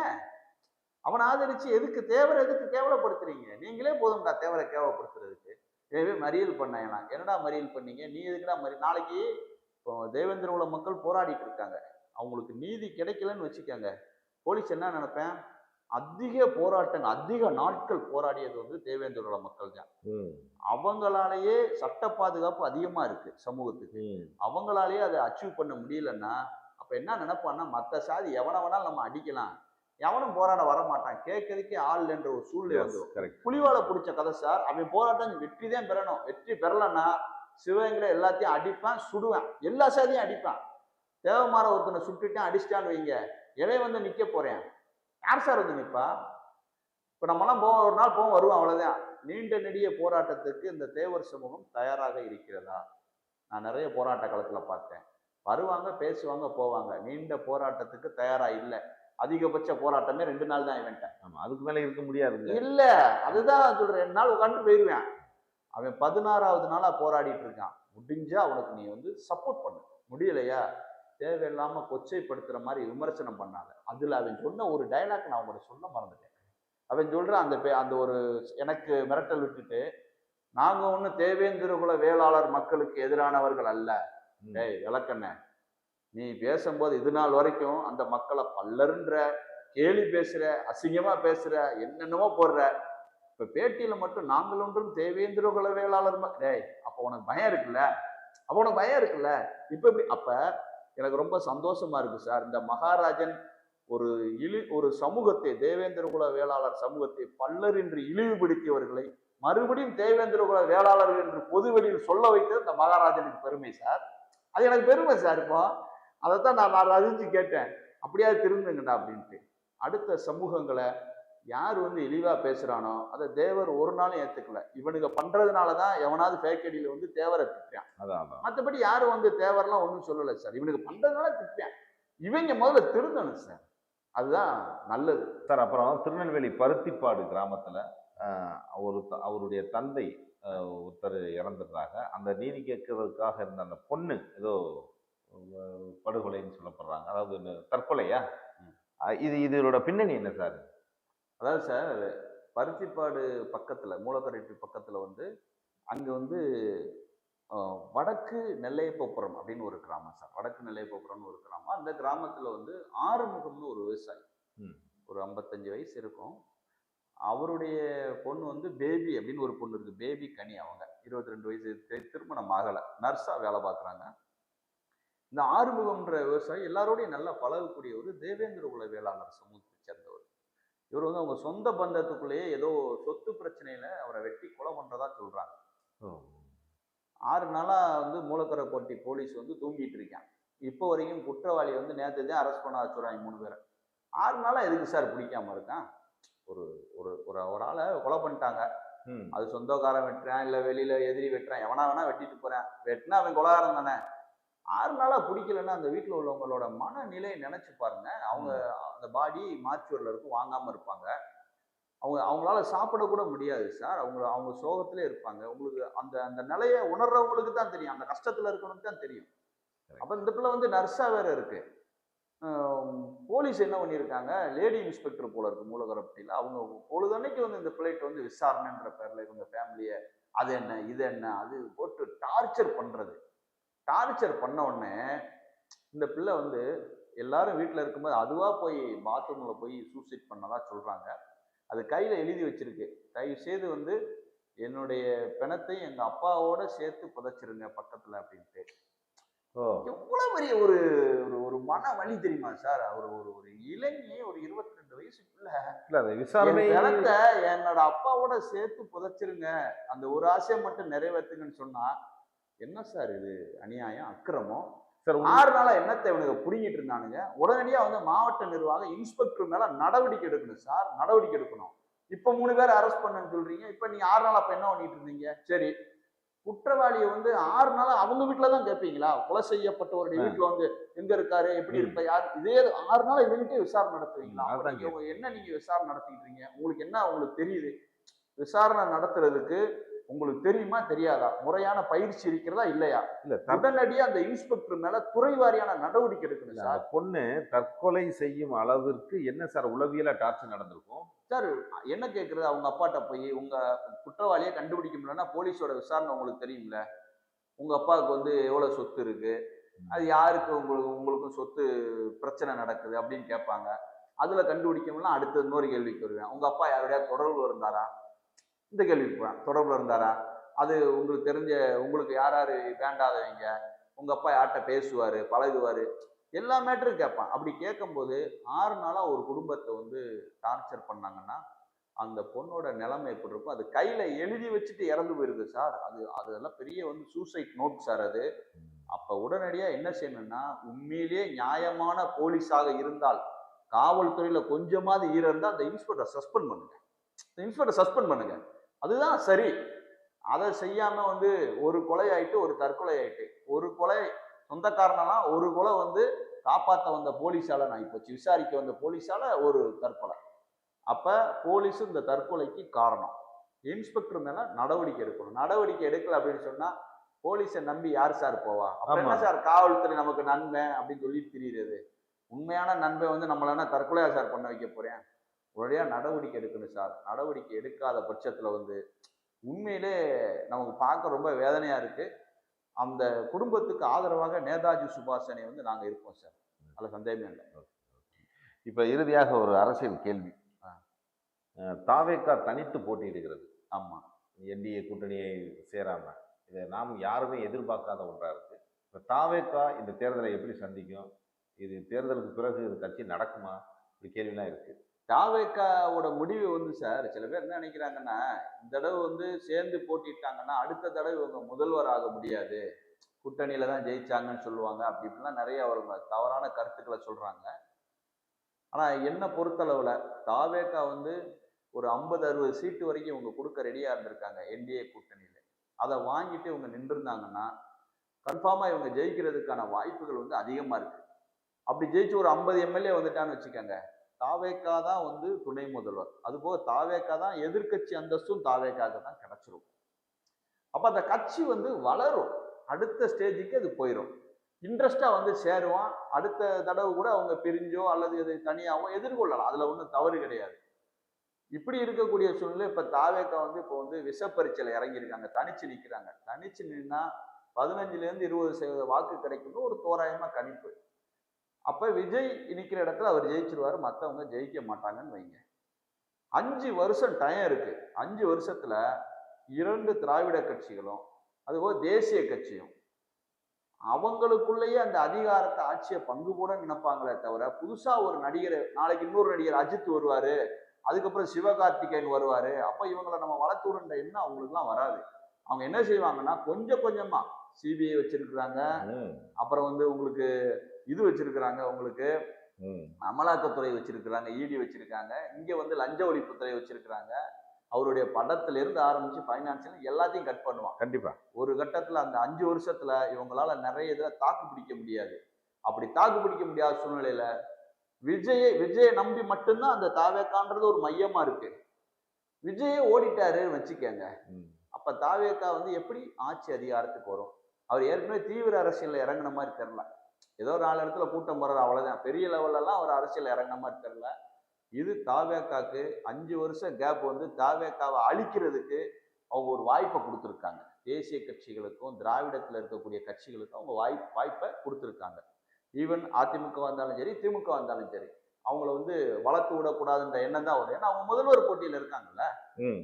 அவனை ஆதரிச்சு எதுக்கு தேவரை எதுக்கு கேவலப்படுத்துறீங்க? நீங்களே போதும்டா தேவரை கேவலப்படுத்துறதுக்கு. எனவே மறியல் பண்ணலாம். என்னடா மறியல் பண்ணீங்க, நீ எதுக்குடா நாளைக்கு இப்போ தேவேந்திர குல மக்கள் போராடிட்டு இருக்காங்க, அவங்களுக்கு நீதி கிடைக்கலன்னு வச்சுக்கோங்க, போலீஸ் என்ன நினைப்பேன்? அதிக போராட்டங்கள், அதிக நாட்கள் போராடியது வந்து தேவேந்திர குல மக்கள் தான். அவங்களாலேயே சட்ட பாதுகாப்பு அதிகமா இருக்கு சமூகத்துக்கு. அவங்களாலேயே அதை அச்சீவ் பண்ண முடியலன்னா அப்ப என்ன நினைப்பான்னா, மற்ற சாதி எவனை வேணாலும் நம்ம அடிக்கலாம், எவனும் போராட வர மாட்டான், கேட்கறதுக்கே ஆள் என்ற ஒரு சூழ்நிலை வந்து புலிவாலை பிடிச்ச கதை சார். அவன் போராட்டம் வெற்றி தான் பெறணும். வெற்றி பெறலன்னா சிவகங்களை எல்லாத்தையும் அடிப்பான், சுடுவான், எல்லா சாதியும் அடிப்பான். தேவமார ஒருத்தனை சுட்டுட்டான், அடிச்சிட்டான்னு வைங்க, இலை வந்து நிக்க போறேன், யார் சார் வந்து நிற்பா? இப்ப நம்மலாம் ஒரு நாள் போவோம் வருவோம், அவ்வளவுதான். நீண்ட நெடிய போராட்டத்துக்கு இந்த தேவர் சமூகம் தயாராக இருக்கிறதா? நான் நிறைய போராட்ட காலத்துல பார்த்தேன். வருவாங்க, பேசுவாங்க, போவாங்க. நீண்ட போராட்டத்துக்கு தயாரா இல்லை. அதிகபட்ச போராட்டமே 2 நாள் தான் இவன்ட்ட. அதுக்கு மேல இருக்க முடியாது இல்ல. அதுதான் சொல்றேன், 2 நாள் உட்காந்து போயிருவேன். அவன் 16வது நாளா போராடிட்டு இருக்கான். முடிஞ்சா அவனுக்கு நீ வந்து சப்போர்ட் பண்ணு, முடியலையா தேவையில்லாம கொச்சைப்படுத்துற மாதிரி விமர்சனம் பண்ணாத. அதுல அவன் சொன்ன ஒரு டைலாக் நான் உங்கள்கிட்ட சொல்ல மறந்துட்டேன். அவன் சொல்றான், அந்த ஒரு எனக்கு மிரட்டல் விட்டுட்டு, நாங்க ஒண்ணு தேவேந்திர குல வேளாளர் மக்களுக்கு எதிரானவர்கள் அல்ல. டேய் விளக்கண்ண, நீ பேசும்போது இது நாள் வரைக்கும் அந்த மக்களை பல்லருன்ற, கேலி பேசுற, அசிங்கமா பேசுற, என்னென்னமோ போடுற. இப்ப பேட்டியில மட்டும் நாங்கள் ஒன்றும் தேவேந்திர குல வேளாளர் டேய், அப்ப உனக்கு பயம் இருக்குல்ல, அப்ப உனக்கு பயம் இருக்குல்ல. இப்ப எப்படி? அப்ப எனக்கு ரொம்ப சந்தோஷமா இருக்கு சார். இந்த மகாராஜன் ஒரு சமூகத்தை, தேவேந்திர குல வேளாளர் சமூகத்தை பல்லர் என்று இழிவுபடுத்தியவர்களை மறுபடியும் தேவேந்திர குல வேளாளர்கள் என்று பொதுவெளியில் சொல்ல வைத்தது இந்த மகாராஜனுக்கு பெருமை சார். அது எனக்கு பெருமை சார். இப்போ அதைத்தான் நான் ரசிச்சு கேட்டேன், அப்படியாவது திருந்துங்கடா அப்படின்ட்டு. அடுத்த சமூகங்களை யார் வந்து இழிவா பேசுறானோ அதை தேவர் ஒரு நாளும் ஏத்துக்கல. இவனுங்க பண்றதுனாலதான் எவனாவது ஃபேக்கடியில வந்து தேவரை திட்டான். மற்றபடி யாரும் வந்து தேவரெல்லாம் ஒன்றும் சொல்லலை சார். இவனுக்கு பண்றதுனால திட்டான். இவங்க முதல்ல திருந்தணும் சார், அதுதான் நல்லது சார். அப்புறம் திருநெல்வேலி பருத்திப்பாடு கிராமத்துல அவருடைய தந்தை ஒருத்தர் இறந்துடுறாங்க. அந்த நீதி கேட்கறதுக்காக இருந்த அந்த பொண்ணு ஏதோ படுகொலைன்னு சொல்லப்படுறாங்க. அதாவது தற்கொலையா? இதோட பின்னணி என்ன சார்? அதாவது சார், பருத்திப்பாடு பக்கத்துல, மூலக்கரைட்டு பக்கத்துல வந்து அங்க வந்து வடக்கு நெல்லையப்பபுரம் அப்படின்னு ஒரு கிராமம் சார். வடக்கு நெல்லையப்பபுரம்னு ஒரு கிராமம். அந்த கிராமத்துல வந்து ஆறுமுகம்னு ஒரு விவசாயி, ஒரு 55 வயசு இருக்கும். அவருடைய பொண்ணு வந்து பேபி அப்படின்னு ஒரு பொண்ணு இருக்கு. பேபி கனி. அவங்க 22 வயசு, திருமணம் ஆகலை, நர்ஸா வேலை பார்க்குறாங்க. இந்த ஆறுமுகம்ன்ற விவசாயி எல்லாரோடையும் நல்லா பழகக்கூடிய ஒரு தேவேந்திர குல வேளாளர் சமூகத்தை சேர்ந்தவர். இவர் வந்து அவங்க சொந்த பந்தத்துக்குள்ளேயே ஏதோ சொத்து பிரச்சனையில அவரை வெட்டி கொலை பண்றதா சொல்றாங்க. 6 நாளா வந்து மூலக்கரை போட்டி போலீஸ் வந்து தூங்கிட்டு இருக்கான். இப்போ வரைக்கும் குற்றவாளி வந்து நேற்று தான் அரெஸ்ட் பண்ண வச்சுறாங்க 3 பேரை. 6 நாளா எதுக்கு சார் பிடிக்காம இருக்கான்? ஒரு ஒரு ஒரு ஆளை கொலை பண்ணிட்டாங்க. அது சொந்தக்காரன் வெட்டுறான், இல்ல வெளியில எதிரி வெட்டுறான், எவனா வேணா வெட்டிட்டு போறேன். வெட்டினா அவன் கொலகாரம் தானே. 6 நாளா பிடிக்கலன்னா அந்த வீட்டுல உள்ளவங்களோட மனநிலையை நினைச்சு பாருங்க. அவங்க அந்த பாடி மார்ச்சுவரில் இருக்கும், வாங்காம இருப்பாங்க. அவங்களால சாப்பிட கூட முடியாது சார். அவங்க சோகத்திலே இருப்பாங்க. உங்களுக்கு அந்த அந்த நிலையை உணர்றவங்களுக்கு தான் தெரியும், அந்த கஷ்டத்துல இருக்கணும்னு தான் தெரியும். அப்ப இந்த பிள்ளை வந்து நர்ஸா வேற இருக்கு. போலீஸ் என்ன பண்ணியிருக்காங்க, லேடி இன்ஸ்பெக்டர் போல இருக்கு மூலக்கரப்பட்டியில். அவங்க பொழுதன்னைக்கு வந்து இந்த பிள்ளைகிட்ட வந்து விசாரணைன்ற பேர்ல இவங்க ஃபேமிலியை அது என்ன இது என்ன அது போட்டு டார்ச்சர் பண்றது. டார்ச்சர் பண்ண உடனே இந்த பிள்ளை வந்து எல்லாரும் வீட்டில் இருக்கும்போது அதுவா போய் பாத்ரூம்ல போய் சூசைட் பண்ணதா சொல்றாங்க. அது கையில எழுதி வச்சிருக்கு, தயவு செய்து வந்து என்னுடைய பிணத்தை எங்க அப்பாவோட சேர்த்து புதைச்சிருங்க பக்கத்துல அப்படின்ட்டு. எவ்வளவு பெரிய ஒரு ஒரு மன வலி தெரியுமா சார்? அவர் ஒரு ஒரு இளைஞி, ஒரு 22 வயசுக்குள்ள விசாரணை என்னோட அப்பாவோட சேர்த்து புதைச்சிருங்க, அந்த ஒரு ஆசையை மட்டும் நிறைவேற்றுங்கன்னு சொன்னா என்ன சார் இது? அநியாயம், அக்கிரமம். 6 நாளா என்னத்தை இவனுக்கு புடிங்கிட்டு இருந்தானுங்க. உடனடியா வந்து மாவட்ட நிர்வாகம் இன்ஸ்பெக்டர் மேல நடவடிக்கை எடுக்கணும் சார், நடவடிக்கை எடுக்கணும். இப்ப 3 பேரை அரெஸ்ட் பண்ணுன்னு சொல்றீங்க. இப்ப நீங்க 6 நாளா அப்ப என்ன பண்ணிட்டு இருந்தீங்க? சரி, குற்றவாளியை வந்து 6 நாளா அவங்க வீட்டுலதான் கேட்பீங்களா? கொலை செய்யப்பட்டவருடைய வீட்டுல வந்து எங்க இருக்காரு, எப்படி இருக்க, யார், இதே 6 நாளா இவங்கிட்டே விசாரணை நடத்துவீங்களா? என்ன நீங்க விசாரணை நடத்திட்டு உங்களுக்கு என்ன உங்களுக்கு தெரியுது? விசாரணை நடத்துறதுக்கு உங்களுக்கு தெரியுமா தெரியாதா? முறையான பயிற்சி இருக்கிறதா இல்லையா? இல்ல, உடனடியா அந்த இன்ஸ்பெக்டர் மேல துறை வாரியான நடவடிக்கை எடுக்கணும் சார். பொண்ணு தற்கொலை செய்யும் அளவிற்கு என்ன சார் உளவியல டார்ச்சர் நடந்திருக்கும் சார்? என்ன கேட்கறது? அவங்க அப்பாட்ட போய் உங்க குற்றவாளியை கண்டுபிடிக்க முடியலன்னா போலீஸோட விசாரணை உங்களுக்கு தெரியும்ல. உங்க அப்பாவுக்கு வந்து எவ்வளவு சொத்து இருக்கு, அது யாருக்கு உங்களுக்கும் சொத்து பிரச்சனை நடக்குது அப்படின்னு கேட்பாங்க. அதுல கண்டுபிடிக்கணும்னா அடுத்த இன்னொரு கேள்விக்கு வருவேன், உங்க அப்பா யாருடைய தொடர்பு இருந்தாரா? இந்த கேள்விக்கு போறேன், தொடர்புல இருந்தாரா? அது உங்களுக்கு தெரிஞ்ச, உங்களுக்கு யார் யாரு வேண்டாதவங்க, உங்க அப்பா யார்கிட்ட பேசுவாரு பழகுவாரு, எல்லா மேட்டரும் கேட்பான். அப்படி கேட்கும்போது 6 நாளா ஒரு குடும்பத்தை வந்து டார்ச்சர் பண்ணாங்கன்னா அந்த பொண்ணோட நிலைமை எப்படி இருக்கும்? அது கையில எழுதி வச்சுட்டு இறந்து போயிருக்கு சார். அதெல்லாம் பெரிய வந்து சூசைட் நோட் சார் அது. அப்ப உடனடியா என்ன செய்யணும்னா, உண்மையிலேயே நியாயமான போலீஸாக இருந்தால், காவல்துறையில கொஞ்சமாவது ஈரம் இருந்தா அந்த இன்ஸ்பெக்டர் சஸ்பெண்ட் பண்ணுங்க. இன்ஸ்பெக்டர் சஸ்பெண்ட் பண்ணுங்க, அதுதான் சரி. அதை செய்யாம வந்து ஒரு கொலை ஆயிட்டு ஒரு தற்கொலை ஆயிட்டு, ஒரு கொலை சொந்தக்காரனா, ஒரு கொலை வந்து காப்பாற்ற வந்த போலீஸால நான் இப்போச்சு விசாரிக்க வந்த போலீஸால ஒரு தற்கொலை. அப்ப போலீஸ் இந்த தற்கொலைக்கு காரணம். இன்ஸ்பெக்டர் மேல நடவடிக்கை எடுக்கணும். நடவடிக்கை எடுக்கல அப்படின்னு சொன்னா போலீஸை நம்பி யார் சார் போவா? அப்ப என்ன சார் காவல்துறை நமக்கு நன்மை அப்படின்னு சொல்லி தெரியுது? உண்மையான நன்மை வந்து நம்மள தற்கொலையா சார் பண்ண வைக்க போறேன்? உடனடியா நடவடிக்கை எடுக்கணும் சார். நடவடிக்கை எடுக்காத பட்சத்துல வந்து உண்மையிலே நமக்கு பார்க்க ரொம்ப வேதனையா இருக்கு. அந்த குடும்பத்துக்கு ஆதரவாக நேதாஜி சுபாஷனை வந்து நாங்க இருப்போம் சார், அதுல சந்தேகமே இல்லை. இப்ப இறுதியாக ஒரு அரசியல் கேள்வி. தாவேகா தனித்து போட்டியிடுகிறது. ஆமா, என்டிஏ கூட்டணியை சேராம, இதை நாம் யாருமே எதிர்பார்க்காத ஒன்றா இருக்கு. இப்ப தாவேகா இந்த தேர்தலை எப்படி சந்திக்கும்? இது தேர்தலுக்கு பிறகு இது கட்சி நடக்குமா? இப்படி கேள்விலாம் இருக்கு. தாவேகாவோட முடிவு வந்து சார், சில பேர் என்ன நினைக்கிறாங்கன்னா, இந்த தடவை வந்து சேர்ந்து போட்டிட்டாங்கன்னா அடுத்த தடவை இவங்க முதல்வர் ஆக முடியாது, கூட்டணியில தான் ஜெயிச்சாங்கன்னு சொல்லுவாங்க. அப்படி இப்படிலாம் நிறைய அவங்க தவறான கருத்துக்களை சொல்றாங்க. ஆனா என்ன பொறுத்தளவுல தாவேகா வந்து ஒரு 50-60 சீட்டு வரைக்கும் இவங்க கொடுக்க ரெடியா இருந்திருக்காங்க என்டிஏ கூட்டணியில. அதை வாங்கிட்டு இவங்க நின்றுருந்தாங்கன்னா கன்ஃபார்மா இவங்க ஜெயிக்கிறதுக்கான வாய்ப்புகள் வந்து அதிகமா இருக்கு. அப்படி ஜெயிச்சு ஒரு 50 எம்எல்ஏ வந்துட்டான்னு வச்சுக்கோங்க, தாவேக்கா தான் வந்து துணை முதல்வர், அதுபோக தாவேக்கா தான் எதிர்க்கட்சி அந்தஸ்தும் தாவேக்காக தான் கிடைச்சிரும். அப்ப அந்த கட்சி வந்து வளரும், அடுத்த ஸ்டேஜுக்கு அது போயிடும். இன்ட்ரெஸ்டா வந்து சேருவான். அடுத்த தடவை கூட அவங்க பிரிஞ்சோ அல்லது இதை தனியாவோ எதிர்கொள்ளலாம், அதுல ஒன்றும் தவறு கிடையாது. இப்படி இருக்கக்கூடிய சூழ்நிலை இப்ப தாவேக்கா வந்து இப்போ வந்து விஷப்பரீட்சையில இறங்கியிருக்காங்க, தனிச்சு நிக்கிறாங்க. தனிச்சு நின்னா 15ல இருந்து 20% வாக்கு கிடைக்கும்னு ஒரு தோராயமா கணிப்பு. அப்ப விஜய் நிக்கிற இடத்துல அவர் ஜெயிச்சிருவாரு, மத்தவங்க ஜெயிக்க மாட்டாங்கன்னு வைங்க. 5 வருஷம் டைம் இருக்கு. 5 வருஷத்துல 2 திராவிட கட்சிகளும் அதுபோல தேசிய கட்சியும் அவங்களுக்குள்ளேயே அந்த அதிகாரத்தை ஆட்சியை பங்கு போட நினைப்பாங்களே தவிர, புதுசா ஒரு நடிகர், நாளைக்கு இன்னொரு நடிகர் அஜித் வருவாரு, அதுக்கப்புறம் சிவகார்த்திகேயன் வருவாரு, அப்ப இவங்களை நம்ம வளர்த்து விடுன்ற எண்ணம் அவங்களுக்குலாம் வராது. அவங்க என்ன செய்வாங்கன்னா கொஞ்சம் கொஞ்சமா சிபிஐ வச்சிருக்கிறாங்க, அப்புறம் வந்து உங்களுக்கு இது வச்சிருக்கிறாங்க, உங்களுக்கு அமலாக்கத்துறை வச்சிருக்கிறாங்க, இடி வச்சிருக்காங்க, இங்க வந்து லஞ்ச ஒழிப்புத்துறை வச்சிருக்கிறாங்க. அவருடைய படத்துல இருந்து ஆரம்பிச்சு பைனான்சியல் எல்லாத்தையும் கட் பண்ணுவான். கண்டிப்பா ஒரு கட்டத்துல அந்த 5 வருஷத்துல இவங்களால நிறைய இதுல தாக்கு பிடிக்க முடியாது. அப்படி தாக்கு பிடிக்க முடியாத சூழ்நிலையில விஜயை நம்பி மட்டும்தான் அந்த தாவேக்கான்றது ஒரு மையமா இருக்கு. விஜயே ஓடிட்டாருன்னு வச்சுக்கங்க, அப்ப தாவேக்கா வந்து எப்படி ஆட்சி அதிகாரத்துக்கு வரும்? அவர் ஏற்கனவே தீவிர அரசியல்ல இறங்கின மாதிரி தெரியல. ஏதோ 4 இடத்துல கூட்டம் போறது அவ்வளவுதான், பெரிய லெவல்ல எல்லாம் அவர் அரசியல் இறங்கின மாதிரி தெரியல. இது தாவேக்காக்கு 5 வருஷம் கேப் வந்து தாவேக்காவை அழிக்கிறதுக்கு அவங்க ஒரு வாய்ப்பை கொடுத்துருக்காங்க. தேசிய கட்சிகளுக்கும் திராவிடத்தில் இருக்கக்கூடிய கட்சிகளுக்கும் அவங்க வாய்ப்பை கொடுத்துருக்காங்க. ஈவன் அதிமுக வந்தாலும் சரி, திமுக வந்தாலும் சரி, அவங்கள வந்து வளர்த்து விடக்கூடாதுன்ற எண்ணம் தான் வரும். ஏன்னா அவங்க முதல்வர் போட்டியில இருக்காங்கல்ல,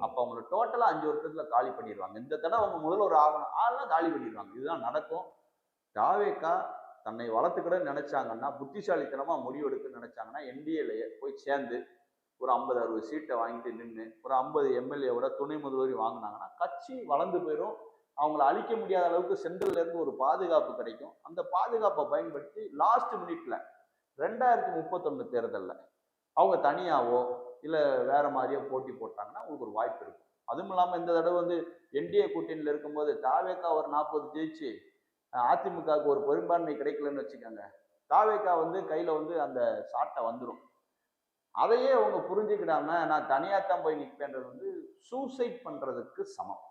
அப்ப அவங்களை டோட்டலா 5 வருஷத்துல காலி பண்ணிடுவாங்க. இந்த தடவை அவங்க முதல்வர் ஆகணும், ஆள்லாம் காலி பண்ணிடுவாங்க. இதுதான் நடக்கும். தாவேக்கா தன்னை வளர்த்துக்கிட நினைச்சாங்கன்னா, புத்திசாலித்தனமா முடிவெடுக்க நினைச்சாங்கன்னா, என்டிஏலயே போய் சேர்ந்து ஒரு 50-60 சீட்டை வாங்கிட்டு நின்று ஒரு 50 எம்எல்ஏவோட துணை முதல்வரி வாங்கினாங்கன்னா கட்சி வளர்ந்து போயிடும். அவங்களை அழிக்க முடியாத அளவுக்கு சென்ட்ரல்ல இருந்து ஒரு பாதுகாப்பு கிடைக்கும். அந்த பாதுகாப்பை பயன்படுத்தி லாஸ்ட் மினிட்ல 2031 தேர்தலில் அவங்க தனியாவோ இல்ல வேற மாதிரியோ போட்டி போட்டாங்கன்னா அவங்களுக்கு ஒரு வாய்ப்பு இருக்கும். அதுவும் இல்லாம இந்த தடவை வந்து என்டிஏ கூட்டணியில் இருக்கும்போது தாவேக்கா ஒரு 40 ஜெயிச்சு அதிமுகவுக்கு ஒரு பெரும்பான்மை கிடைக்கலன்னு வச்சுக்கோங்க, தாவேக்கா வந்து கையில வந்து அந்த சாட்டை வந்துடும். அதையே அவங்க புரிஞ்சுக்கிடாம நான் தனியாத்தான் போய் நிற்பேன்றது வந்து சூசைட் பண்றதுக்கு சமம்.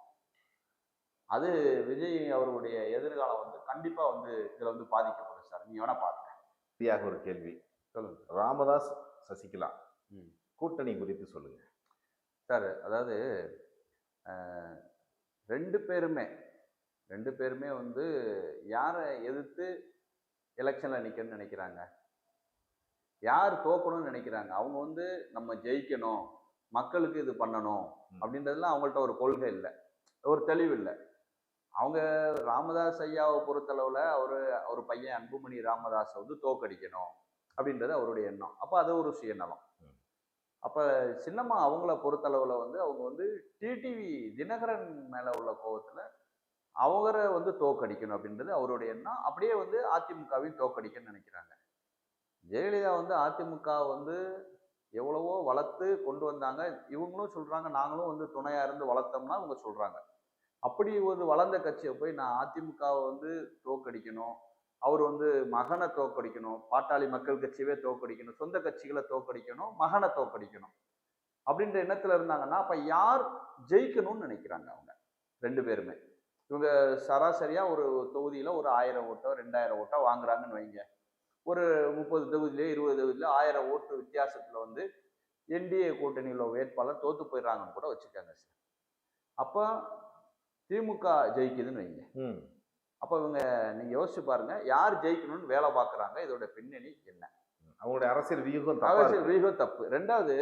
அது விஜய் அவருடைய எதிர்காலம் வந்து கண்டிப்பா வந்து இதுல வந்து பாதிக்கப்படும் சார். நீங்க வேணா பாருங்க. சரியாக ஒரு கேள்வி. சொல்லுங்க. ராமதாஸ் சசிகலா கூட்டணி குறித்து சொல்லுங்க சார். அதாவது ரெண்டு பேருமே வந்து யாரை எதிர்த்து எலெக்ஷன்ல நிக்கணும்னு நினைக்கிறாங்க, யார் தோக்கணும்னு நினைக்கிறாங்க. அவங்க வந்து நம்ம ஜெயிக்கணும், மக்களுக்கு இது பண்ணணும் அப்படின்றதுலாம் அவங்கள்ட்ட ஒரு கொள்கை இல்லை, ஒரு தெளிவு இல்லை. அவங்க ராமதாஸ் ஐயாவை பொறுத்தளவுல அவர் பையன் அன்புமணி ராமதாஸை வந்து தோக்கடிக்கணும் அப்படின்றது அவருடைய எண்ணம். அப்ப அது ஒரு சுயநலம். அப்ப சின்னம்மா அவங்கள பொறுத்தளவுல வந்து அவங்க வந்து டிடிவி தினகரன் மேல உள்ள கோபத்துல அவரை வந்து தோக்கடிக்கணும் அப்படின்றது அவருடைய எண்ணம். அப்படியே வந்து அதிமுகவையும் தோக்கடிக்கணும்னு நினைக்கிறாங்க. ஜெயலலிதா வந்து அதிமுக வந்து எவ்வளவோ வளர்த்து கொண்டு வந்தாங்க. இவங்களும் சொல்றாங்க நாங்களும் வந்து துணையா இருந்து வளர்த்தோம்னா இவங்க சொல்றாங்க. அப்படி ஒரு வளர்ந்த கட்சியை போய் நான் அதிமுகவை வந்து தோக்கடிக்கணும், அவர் வந்து மகனை தோக்கடிக்கணும், பாட்டாளி மக்கள் கட்சியவே தோக்கடிக்கணும், சொந்த கட்சிகளை தோக்கடிக்கணும், மகனை தோக்கடிக்கணும் அப்படின்ற எண்ணத்துல இருந்தாங்கன்னா அப்ப யார் ஜெயிக்கணும்னு நினைக்கிறாங்க அவங்க ரெண்டு பேருமே. இவங்க சராசரியா ஒரு தொகுதியில ஒரு 1000 ஓட்டோ 2000 ஓட்டோ வாங்குறாங்கன்னு வைங்க. ஒரு 30 தொகுதியிலே 20 தொகுதியில 1000 ஓட்டு வித்தியாசத்துல வந்து என்டிஏ கூட்டணியில் வேட்பாளர் தோத்து போயிடுறாங்கன்னு கூட வச்சுக்காங்க சார். அப்ப திமுக ஜெயிக்குதுன்னு வைங்க. அப்ப இவங்க நீங்க யோசிச்சு பாருங்க, யார் ஜெயிக்கணும்னு வேலை பார்க்கறாங்க, இதோட பின்னணி என்ன? அவங்களுடைய அரசியல் வியூகம் தப்பு. ரெண்டாவது,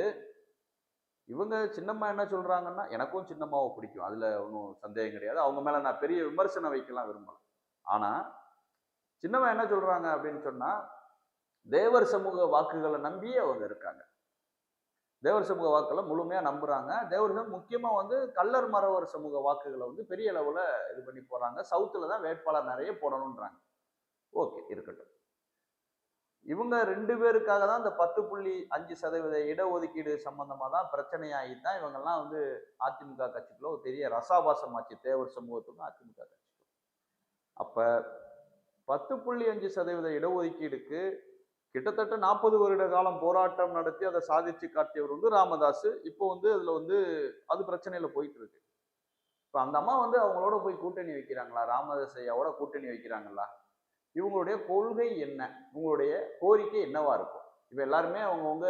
இவங்க சின்னம்மா என்ன சொல்றாங்கன்னா, எனக்கும் சின்னம்மாவை பிடிக்கும், அதுல ஒன்றும் சந்தேகம் கிடையாது. அவங்க மேல நான் பெரிய விமர்சனம் வைக்கலாம் விரும்பல. ஆனா சின்னம்மா என்ன சொல்றாங்க அப்படின்னு சொன்னா, தேவர் சமூக வாக்குகளை நம்பியே அவங்க இருக்காங்க. தேவர் சமூக வாக்குகளை முழுமையா நம்புறாங்க. தேவர் முக்கியமா வந்து கள்ளர் மறவர் சமூக வாக்குகளை வந்து பெரிய அளவுல இது பண்ணி போறாங்க. சவுத்துல தான் வேட்பாளர் நிறைய போடணும்ன்றாங்க. ஓகே, இருக்கட்டும். இவங்க 2 பேருக்காக தான் இந்த 10.5% இடஒதுக்கீடு சம்பந்தமா தான் பிரச்சனையாகி தான் இவங்கெல்லாம் வந்து அதிமுக கட்சிக்குள்ள ஒரு பெரிய ரசாபாசம் ஆச்சு, தேவர் சமூகத்துக்கும் அதிமுக கட்சிக்கும். அப்ப 10.5% இடஒதுக்கீடுக்கு கிட்டத்தட்ட 40 வருட காலம் போராட்டம் நடத்தி அதை சாதிச்சு காட்டியவர் வந்து ராமதாஸ். இப்போ வந்து அதுல வந்து அது பிரச்சனையில போயிட்டு இருக்கு. இப்ப அந்த அம்மா வந்து அவங்களோட போய் கூட்டணி வைக்கிறாங்களா? ராமதாஸ் ஐயாவோட கூட்டணி வைக்கிறாங்களா? இவங்களுடைய கொள்கை என்ன? உங்களுடைய கோரிக்கை என்னவா இருக்கும்? இப்ப எல்லாருமே அவங்கவங்க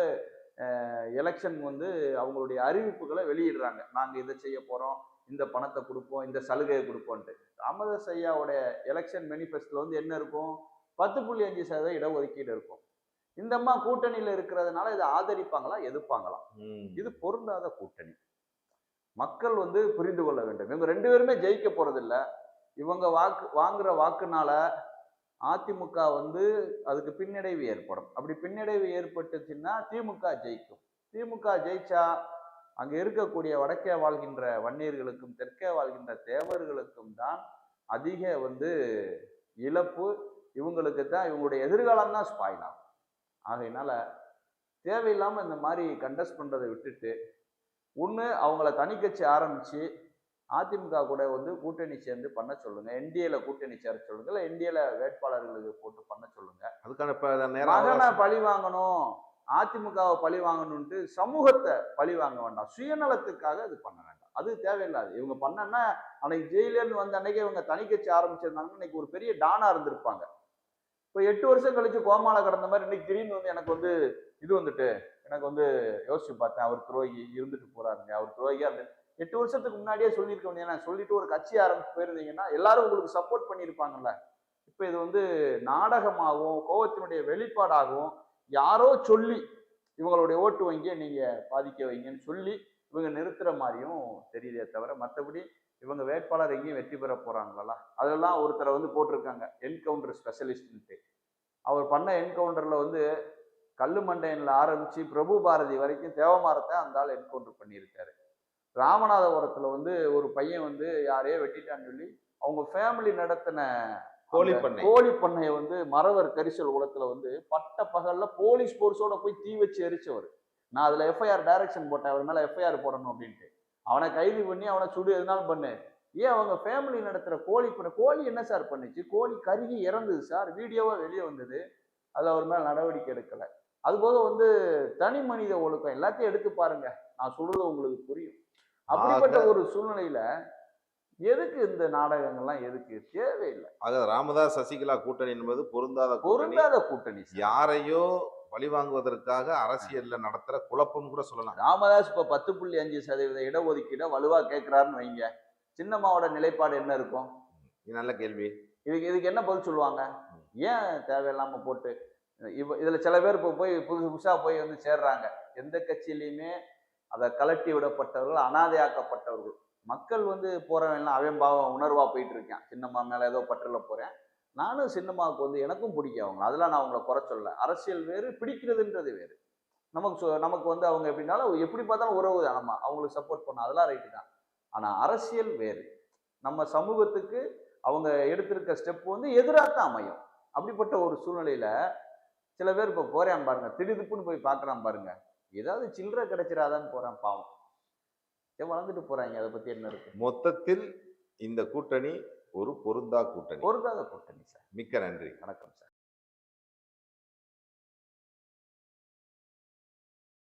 எலெக்ஷன் வந்து அவங்களுடைய அறிவிப்புகளை வெளியிடுறாங்க. நாங்க இதை செய்ய போறோம், இந்த பணத்தை கொடுப்போம், இந்த சலுகையை கொடுப்போம்ட்டு. ராமதாஸ் ஐயாவுடைய எலெக்ஷன் மேனிஃபெஸ்டோல வந்து என்ன இருக்கும்? 10.5% இடஒதுக்கீடு இருக்கும். இந்த அம்மா கூட்டணியில இருக்கிறதுனால இதை ஆதரிப்பாங்களா, எதிர்ப்பாங்களா? இது பொருந்தாத கூட்டணி. மக்கள் வந்து புரிந்து கொள்ள வேண்டும். இவங்க 2 பேருமே ஜெயிக்க போறதில்ல. இவங்க வாங்குற வாக்குனால அதிமுக வந்து அதுக்கு பின்னடைவு ஏற்படும். அப்படி பின்னடைவு ஏற்பட்டுச்சுன்னா திமுக ஜெயிக்கும். திமுக ஜெயிச்சா அங்க இருக்கக்கூடிய வடக்கே வாழ்கின்ற வன்னியர்களுக்கும் தெற்கே வாழ்கின்ற தேவர்களுக்கும் தான் அதிக வந்து இழப்பு. இவங்களுக்கு தான் இவங்களுடைய எதிர்காலம் தான் ஸ்பாயில் ஆகும். ஆகையினால தேவையில்லாம இந்த மாதிரி கண்டெஸ்ட் பண்றதை விட்டுட்டு ஒன்று அவங்கள தனி கட்சி ஆரம்பிச்சு அதிமுக கூட வந்து கூட்டணி சேர்ந்து பண்ண சொல்லுங்க. என்டிஏல கூட்டணி சேர சொல்லுங்க, இல்லை என்டிஏல வேட்பாளர்களுக்கு போட்டு பண்ண சொல்லுங்க. அதுக்கான மகனை பழி வாங்கணும், அதிமுகவை பழி வாங்கணும்ட்டு சமூகத்தை பழி வாங்க வேண்டாம். சுயநலத்துக்காக அது பண்ண வேண்டாம். அது தேவையில்லாது. இவங்க பண்ணனா அன்னைக்கு ஜெயிலேருந்து வந்த அன்னைக்கு இவங்க தனி கட்சி ஆரம்பிச்சிருந்தாங்க, இன்னைக்கு ஒரு பெரிய டானா இருந்திருப்பாங்க. இப்போ 8 வருஷம் கழிச்சு கோமால கடந்த மாதிரி இன்னைக்கு திடீர்னு வந்து எனக்கு வந்து இது வந்துட்டு எனக்கு வந்து யோசிச்சு பார்த்தேன், அவர் துரோகி இருந்துட்டு போறாருங்க, அவர் துரோகியா இருந்து 8 வருஷத்துக்கு முன்னாடியே சொல்லியிருக்க வேண்டிய சொல்லிட்டு ஒரு கட்சி ஆரம்பிச்சு போயிருந்தீங்கன்னா எல்லாரும் உங்களுக்கு சப்போர்ட் பண்ணியிருப்பாங்கல்ல. இப்போ இது வந்து நாடகமாகவும் கோபத்தினுடைய வெளிப்பாடாகவும் யாரோ சொல்லி இவங்களுடைய ஓட்டு வங்கியை நீங்க பாதிக்க வைங்கன்னு சொல்லி இவங்க நிறுத்துற மாதிரியும் தெரியுதே தவிர மற்றபடி இவங்க வேட்பாளர் எங்கேயும் வெற்றி பெற போறாங்களா? அதெல்லாம் ஒருத்தரை வந்து போட்டிருக்காங்க என்கவுண்டர் ஸ்பெஷலிஸ்ட்ன்ட்டு. அவர் பண்ண என்கவுண்டர்ல வந்து கல்லு மண்டையன்ல ஆரம்பிச்சு பிரபு பாரதி வரைக்கும் தேவமாரத்தை அந்த ஆள் என்கவுண்டர் பண்ணியிருக்காரு. ராமநாதபுரத்துல வந்து ஒரு பையன் வந்து யாரையோ வெட்டிட்டான்னு சொல்லி அவங்க ஃபேமிலி நடத்தின கோழி பண்ணையை வந்து மறவர் கரிசல் குளத்துல வந்து பட்ட பகல்ல போலீஸ் போர்ஸோட போய் தீ வச்சு எரிச்சவர். நான் அதுல எஃப்ஐஆர் டைரக்ஷன் போட்டேன், அவர் மேல எஃப்ஐஆர் போடணும் அப்படின்ட்டு. அவனை கைது பண்ணி அவனை சுடு எதுனாலும் பண்ணு. ஏன் அவங்க ஃபேமிலி நடத்துற கோழி பண்ண கோழி என்ன சார் பண்ணுச்சு? கோழி கருகி இறந்தது சார், வீடியோவா வெளியே வந்தது. அதுல அவர் மேல நடவடிக்கை எடுக்கல. அது போக வந்து தனி மனித ஒழுக்கம் எல்லாத்தையும் எடுத்து பாருங்க, நான் சொல்றது உங்களுக்கு புரியும். அப்படிப்பட்ட ஒரு சூழ்நிலையில எதுக்கு இந்த நாடகங்கள்லாம் எதுக்கு? தேவையில்லை. ஆக ராமதாஸ் சசிகலா கூட்டணி என்பது பொருந்தாத கூட்டணி. யாரையோ பழி வாங்குவதற்காக அரசியல்ல நடத்துற குழப்பம் கூட சொல்லலாம். ராமதாஸ் இப்ப 10.5% இடஒதுக்கீட வலுவா கேட்கிறாருன்னு வைங்க, சின்னம்மாவோட நிலைப்பாடு என்ன இருக்கும்? நல்ல கேள்வி. இதுக்கு என்ன பதில் சொல்லுவாங்க? ஏன் தேவையில்லாம போட்டு இதுல சில பேர் இப்போ போய் புதுசா போய் வந்து சேர்றாங்க. எந்த கட்சியிலையுமே அதை கலட்டி விடப்பட்டவர்கள், அனாதையாக்கப்பட்டவர்கள். மக்கள் வந்து போறவன் அவன் பாவம் உணர்வா போயிட்டு இருக்கேன். சின்னம்மா மேல ஏதோ பற்றுல போறேன். நானும் சின்னம்மாவுக்கு வந்து எனக்கும் பிடிக்கும் அவங்க, அதெல்லாம் நான் அவங்கள குறை சொல்ல. அரசியல் வேறு, பிடிக்கிறதுன்றது வேறு. நமக்கு வந்து அவங்க எப்படின்னாலும் எப்படி பார்த்தாலும் உறவு நம்ம அவங்களுக்கு சப்போர்ட் பண்ண அதெல்லாம் ரைட்டு தான். ஆனா அரசியல் வேறு. நம்ம சமூகத்துக்கு அவங்க எடுத்திருக்க ஸ்டெப் வந்து எதிராக தான் அமையும். அப்படிப்பட்ட ஒரு சூழ்நிலையில சில பேர் இப்போ போறேன் பாருங்க, திடுதுப்புன்னு போய் பார்க்குறான் பாருங்க, ஏதாவது சில்லறை கிடைச்சிடாதான்னு போறான் பாவம். வளர்ந்துட்டு போறாங்க. அதை பத்தி என்ன இருக்கு? மொத்தத்தில் இந்த கூட்டணி ஒரு பொருந்தாத கூட்டணி சார். மிக்க நன்றி. வணக்கம் சார்.